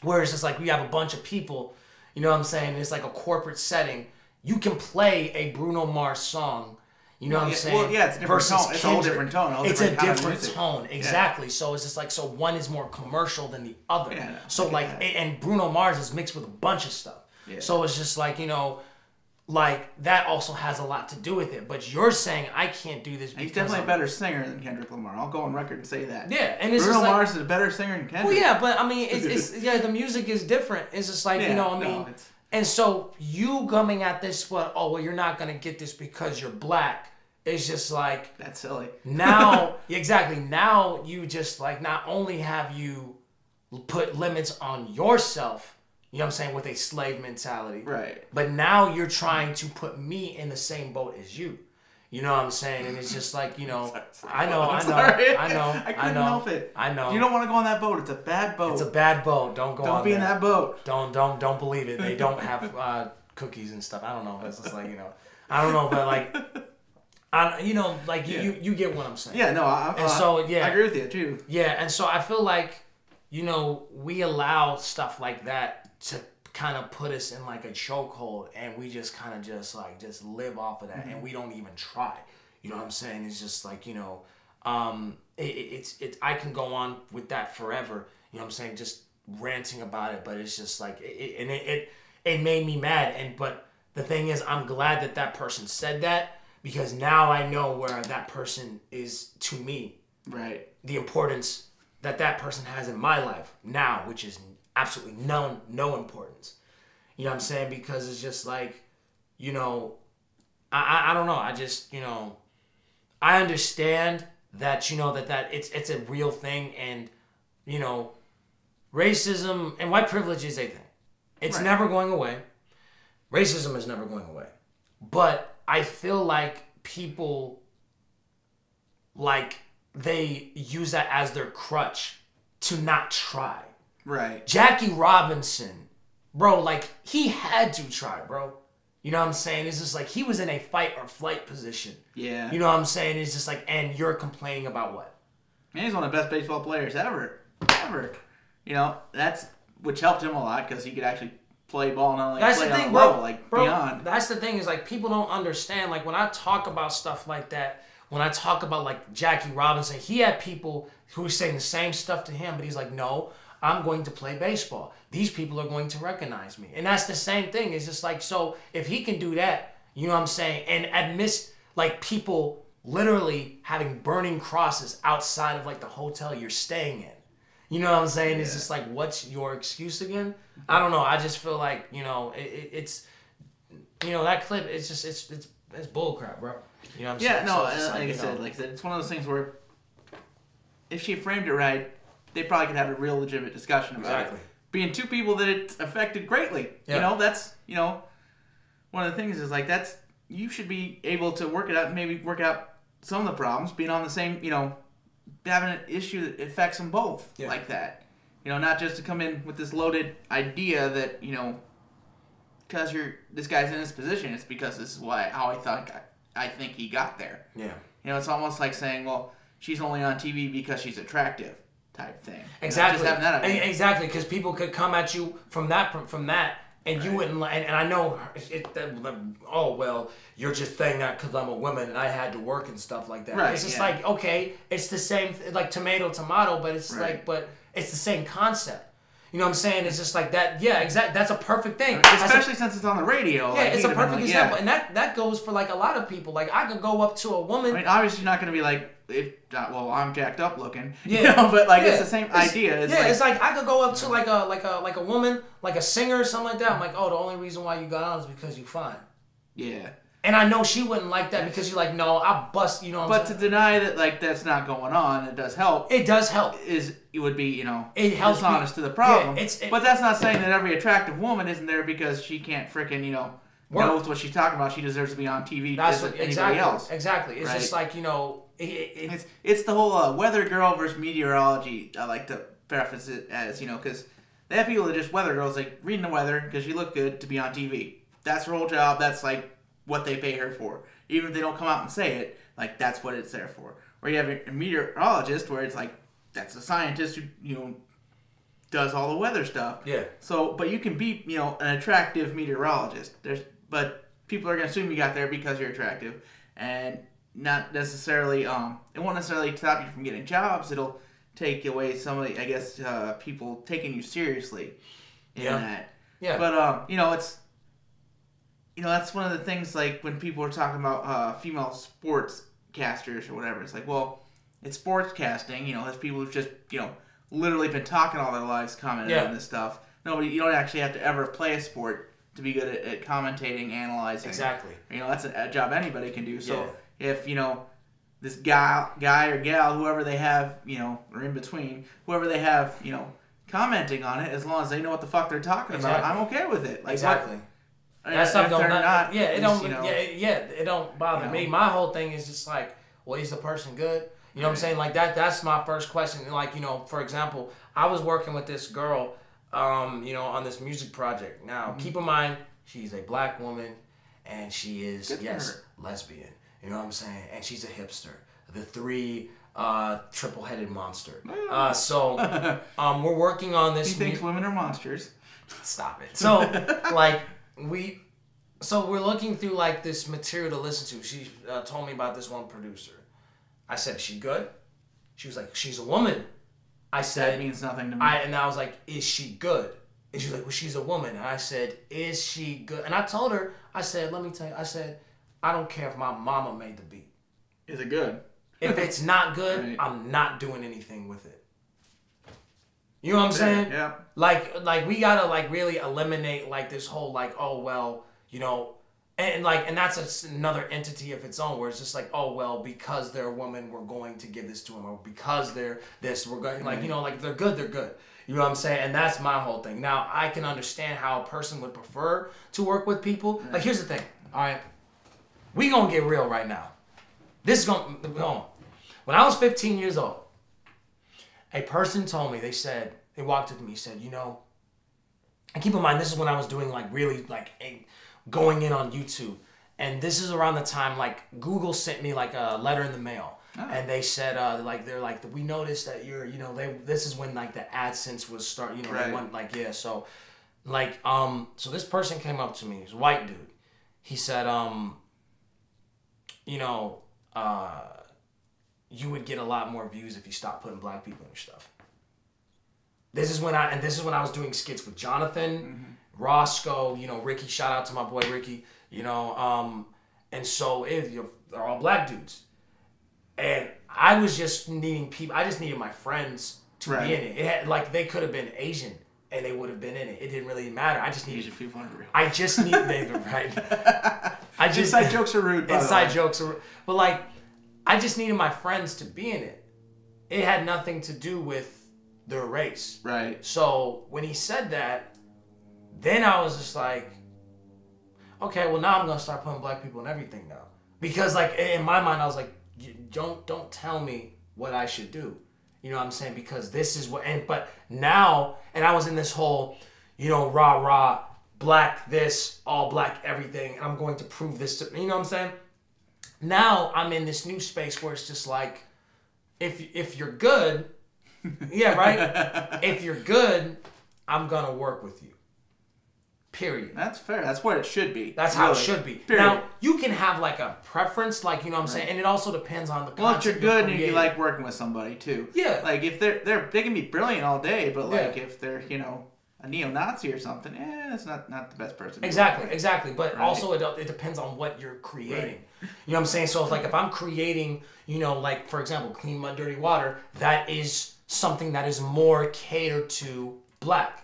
[SPEAKER 2] where it's just like we have a bunch of people, you know what I'm saying? It's like a corporate setting. You can play a Bruno Mars song. You know what I'm saying?
[SPEAKER 1] Well, yeah, it's a different tone. It's a whole different tone.
[SPEAKER 2] It's a different tone, exactly. Yeah. So it's just like, so one is more commercial than the other. Yeah, so like, and Bruno Mars is mixed with a bunch of stuff. Yeah. So it's just like, you know, like that also has a lot to do with it. But you're saying I can't do this because
[SPEAKER 1] he's definitely a better singer than Kendrick Lamar. I'll go on record and say that.
[SPEAKER 2] Yeah, and it's
[SPEAKER 1] Bruno
[SPEAKER 2] just
[SPEAKER 1] Mars is a better singer than Kendrick.
[SPEAKER 2] Well, yeah, but I mean, it's yeah, the music is different. It's just like, you know, I mean, and so you coming at this, but oh well, you're not gonna get this because you're black. It's just like...
[SPEAKER 1] That's silly.
[SPEAKER 2] Now, exactly. Now you just like, not only have you put limits on yourself, you know what I'm saying, with a slave mentality.
[SPEAKER 1] Right.
[SPEAKER 2] But now you're trying to put me in the same boat as you. You know what I'm saying? And it's just like, you know, I know.
[SPEAKER 1] I couldn't help it.
[SPEAKER 2] I know.
[SPEAKER 1] You don't want to go on that boat. It's a bad boat.
[SPEAKER 2] It's a bad boat. Don't go on
[SPEAKER 1] Don't be in that boat.
[SPEAKER 2] Don't believe it. They don't have cookies and stuff. I don't know. It's just like, you know, I don't know, but like... you know, like you get what I'm saying.
[SPEAKER 1] Yeah, no, I agree with you too.
[SPEAKER 2] Yeah, and so I feel like, you know, we allow stuff like that to kind of put us in like a chokehold, and we just kind of just live off of that, and we don't even try. You know what I'm saying? It's just like, you know, it's I can go on with that forever. You know what I'm saying? Just ranting about it, but it's just like it made me mad, but the thing is, I'm glad that person said that. Because now I know where that person is to me.
[SPEAKER 1] Right.
[SPEAKER 2] The importance that person has in my life now, which is absolutely no importance. You know what I'm saying? Because it's just like, you know, I don't know. I just, you know, I understand that, you know, that it's a real thing, and, you know, racism and white privilege is a thing. It's never going away. Racism is never going away. But I feel like people, like, they use that as their crutch to not try.
[SPEAKER 1] Right.
[SPEAKER 2] Jackie Robinson, bro, like, he had to try, bro. You know what I'm saying? It's just like, he was in a fight or flight position.
[SPEAKER 1] Yeah.
[SPEAKER 2] You know what I'm saying? It's just like, and you're complaining about what?
[SPEAKER 1] Man, he's one of the best baseball players ever. Ever. You know, which helped him a lot, because he could actually play ball and like
[SPEAKER 2] that's
[SPEAKER 1] play
[SPEAKER 2] the thing,
[SPEAKER 1] on a
[SPEAKER 2] bro,
[SPEAKER 1] level, like
[SPEAKER 2] bro,
[SPEAKER 1] beyond.
[SPEAKER 2] That's the thing, is like, people don't understand. Like, when I talk about stuff like that, when I talk about like Jackie Robinson, he had people who were saying the same stuff to him, but he's like, no, I'm going to play baseball. These people are going to recognize me. And that's the same thing. It's just like, so if he can do that, you know what I'm saying, and amidst like people literally having burning crosses outside of like the hotel you're staying in. You know what I'm saying? Yeah. It's just like, what's your excuse again? I don't know. I just feel like, you know, it's, you know, that clip, it's just, it's bullcrap, bro. You know what I'm saying?
[SPEAKER 1] Yeah, no,
[SPEAKER 2] so
[SPEAKER 1] like I said, it's one of those things where if she framed it right, they probably could have a real legitimate discussion about it. Being two people that it's affected greatly. Yeah. You know, that's, you know, one of the things is like, you should be able to work it out, maybe work out some of the problems, being on the same, you know, having an issue that affects them both like that. You know, not just to come in with this loaded idea that, you know, because this guy's in this position, it's because this is how I think he got there. Yeah. You know, it's almost like saying, well, she's only on TV because she's attractive type thing.
[SPEAKER 2] Exactly.
[SPEAKER 1] Just having that idea.
[SPEAKER 2] Exactly, because people could come at you from that, and you wouldn't. And I know, oh well, you're just saying that because I'm a woman and I had to work and stuff like that. Right, it's just like, okay, it's the same, like tomato, but it's like, but it's the same concept. You know what I'm saying? It's just like that. Yeah, exactly. That's a perfect thing.
[SPEAKER 1] Especially since it's on the radio.
[SPEAKER 2] Yeah,
[SPEAKER 1] like,
[SPEAKER 2] it's a perfect example.
[SPEAKER 1] Yeah.
[SPEAKER 2] And that goes for like a lot of people. Like I could go up to a woman.
[SPEAKER 1] I mean, obviously you're not going to be like, well, I'm jacked up looking.
[SPEAKER 2] Yeah.
[SPEAKER 1] You know, but like it's the same idea.
[SPEAKER 2] It's like I could go up to like a woman, like a singer or something like that. I'm like, oh, the only reason why you got on is because you fine.
[SPEAKER 1] Yeah.
[SPEAKER 2] And I know she wouldn't like that because you're like, no, I bust, you know what I'm saying?
[SPEAKER 1] But to deny that, like, that's not going on, it does help.
[SPEAKER 2] It does help.
[SPEAKER 1] It would be, you know,
[SPEAKER 2] it helps
[SPEAKER 1] dishonest to the problem.
[SPEAKER 2] Yeah,
[SPEAKER 1] but that's not saying that every attractive woman isn't there because she can't freaking, you know, knows what she's talking about. She deserves to be on TV as anybody else.
[SPEAKER 2] Exactly. It's
[SPEAKER 1] right?
[SPEAKER 2] just like, you know,
[SPEAKER 1] it's the whole weather girl versus meteorology. I like to preface it as, you know, because they have people that just weather girls, like, reading the weather because you look good to be on TV. That's her whole job. That's, like, what they pay her for. Even if they don't come out and say it, like, that's what it's there for. Or you have a meteorologist where it's like, that's a scientist who, you know, does all the weather stuff.
[SPEAKER 2] Yeah. So,
[SPEAKER 1] but you can be, you know, an attractive meteorologist. But people are going to assume you got there because you're attractive. And not necessarily, it won't necessarily stop you from getting jobs. It'll take away some of the, I guess, people taking you seriously in that.
[SPEAKER 2] Yeah.
[SPEAKER 1] But, you know, it's, you know, that's one of the things, like, when people are talking about female sports casters or whatever. It's like, well, it's sports casting. You know, there's people who've just, you know, literally been talking all their lives, commenting on this stuff. You don't actually have to ever play a sport to be good at commentating, analyzing.
[SPEAKER 2] Exactly.
[SPEAKER 1] You know, that's a job anybody can do. So if, you know, this guy or gal, whoever they have, you know, or in between, whoever they have, you know, commenting on it, as long as they know what the fuck they're talking about, I'm okay with it. Like,
[SPEAKER 2] exactly. That stuff don't
[SPEAKER 1] not,
[SPEAKER 2] it don't
[SPEAKER 1] you know,
[SPEAKER 2] it don't bother me. My whole thing is just like, well, is the person good? You know what I'm saying? Like that's my first question. And like, you know, for example, I was working with this girl, you know, on this music project. Now, keep in mind, she's a black woman and she is lesbian. You know what I'm saying? And she's a hipster. The three triple-headed monster. So we're working on this.
[SPEAKER 1] He thinks women are monsters.
[SPEAKER 2] Stop it. So like we're looking through like this material to listen to. She told me about this one producer. I said, "Is she good?" She was like, "She's a woman." I said,
[SPEAKER 1] "That means nothing to me."
[SPEAKER 2] And I was like, "Is she good?" And she was like, "Well, she's a woman." And I said, "Is she good?" And I told her, I said, "Let me tell you," I said, "I don't care if my mama made the beat.
[SPEAKER 1] Is it good?
[SPEAKER 2] If it's not good, right, I'm not doing anything with it." You know what I'm saying?
[SPEAKER 1] Yeah.
[SPEAKER 2] Like we gotta like really eliminate like this whole like, oh well, you know, and that's another entity of its own where it's just like, oh well, because they're a woman, we're going to give this to them, or because they're this, we're going like, you know, like they're good, they're good. You know what I'm saying? And that's my whole thing. Now I can understand how a person would prefer to work with people. Like here's the thing, all right, we gonna get real right now. This is gonna go on. When I was 15 years old, a person told me, they walked up to me and said, you know, and keep in mind, this is when I was doing like really like going in on YouTube. And this is around the time like Google sent me like a letter in the mail. Oh. And they said, they're like, we noticed that you're, you know, this is when like the AdSense was start, you know, right. They went like, yeah. So like, so this person came up to me, he's a white dude. He said, you know, you would get a lot more views if you stopped putting black people in your stuff. This is when I was doing skits with Jonathan, Roscoe, you know, Ricky. Shout out to my boy Ricky, you know. And so they're all black dudes, and I was just needing people. I just needed my friends to be in it. It had, like they could have been Asian and they would have been in it. It didn't really matter. I just needed
[SPEAKER 1] Asian people are real.
[SPEAKER 2] I just need right. I just
[SPEAKER 1] inside jokes are rude.
[SPEAKER 2] Inside jokes are, but like. I just needed my friends to be in it. It had nothing to do with their race.
[SPEAKER 1] Right.
[SPEAKER 2] So when he said that, then I was just like, okay, well now I'm gonna start putting black people in everything now. Because like in my mind I was like, don't tell me what I should do. You know what I'm saying? Because this is what but now and I was in this whole, you know, rah black this, all black everything, and I'm going to prove this to you know what I'm saying? Now I'm in this new space where it's just like, if you're good, yeah, right? If you're good, I'm gonna work with you. Period.
[SPEAKER 1] That's fair. That's what it should be.
[SPEAKER 2] That's how it should be.
[SPEAKER 1] Period.
[SPEAKER 2] Now, you can have like a preference, like, you know what I'm saying? And it also depends on the content.
[SPEAKER 1] Well, if you're good and you like working with somebody too.
[SPEAKER 2] Yeah.
[SPEAKER 1] Like if they can be brilliant all day, but like if they're, you know, a neo-Nazi or something, that's not the best person.
[SPEAKER 2] Exactly. But also it depends on what you're creating.
[SPEAKER 1] Right.
[SPEAKER 2] You know what I'm saying? So like if I'm creating, you know, like for example, Clean Mud, Dirty Water, that is something that is more catered to black.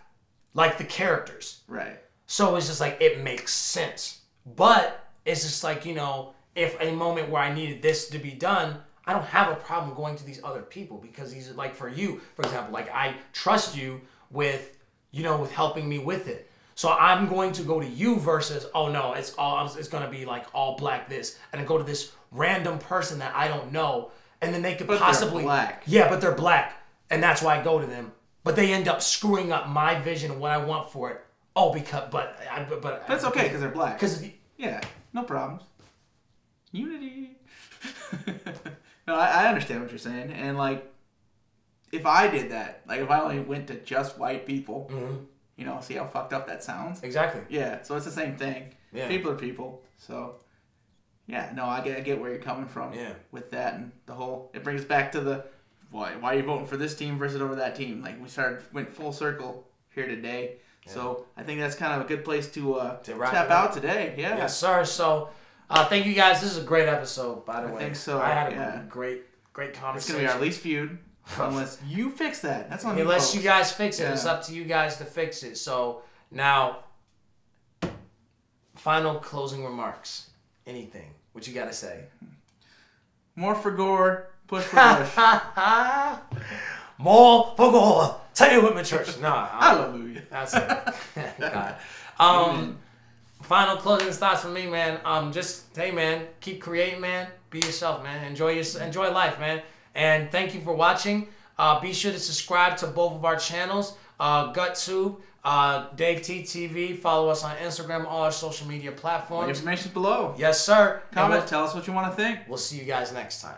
[SPEAKER 2] Like the characters.
[SPEAKER 1] Right.
[SPEAKER 2] So it's just like, it makes sense. But it's just like, you know, if a moment where I needed this to be done, I don't have a problem going to these other people, because these are like, for you, for example, like I trust you with, you know, with helping me with it. So I'm going to go to you versus, oh no, it's going to be like all black this, and then go to this random person that I don't know, and then they could possibly,
[SPEAKER 1] they're black.
[SPEAKER 2] Yeah, but they're black, and that's why I go to them. But they end up screwing up my vision of what I want for it. Oh, but
[SPEAKER 1] that's okay because they're black.
[SPEAKER 2] Because
[SPEAKER 1] yeah, no problems. Unity. No, I understand what you're saying, and like, if I did that, like if I only went to just white people, you know, see how fucked up that sounds?
[SPEAKER 2] Exactly.
[SPEAKER 1] Yeah, so it's the same thing.
[SPEAKER 2] Yeah.
[SPEAKER 1] People are people, so yeah, no, I get where you're coming from.
[SPEAKER 2] Yeah.
[SPEAKER 1] With that and the whole, it brings us back to the why are you voting for this team versus over that team? Like went full circle here today. Yeah. So I think that's kind of a good place to tap out today. Yeah.
[SPEAKER 2] Yes, sir. So thank you guys. This is a great episode, by the way.
[SPEAKER 1] I think so.
[SPEAKER 2] I had a great conversation.
[SPEAKER 1] It's gonna be our least viewed. Unless you fix that. That's on you.
[SPEAKER 2] Unless you guys fix it. Yeah. It's up to you guys to fix it. So now, final closing remarks. Anything. What you gotta say?
[SPEAKER 1] More for gore. Push for push.
[SPEAKER 2] More for gore. Tell you with my church. Nah.
[SPEAKER 1] Hallelujah.
[SPEAKER 2] That's it. God. Final closing thoughts from me, man. Just, hey, man, keep creating, man. Be yourself, man. Enjoy life, man. And thank you for watching. Be sure to subscribe to both of our channels, GutTube, Dave T TV. Follow us on Instagram, all our social media platforms.
[SPEAKER 1] The information's below.
[SPEAKER 2] Yes, sir.
[SPEAKER 1] Comment, tell us what you want to think.
[SPEAKER 2] We'll see you guys next time.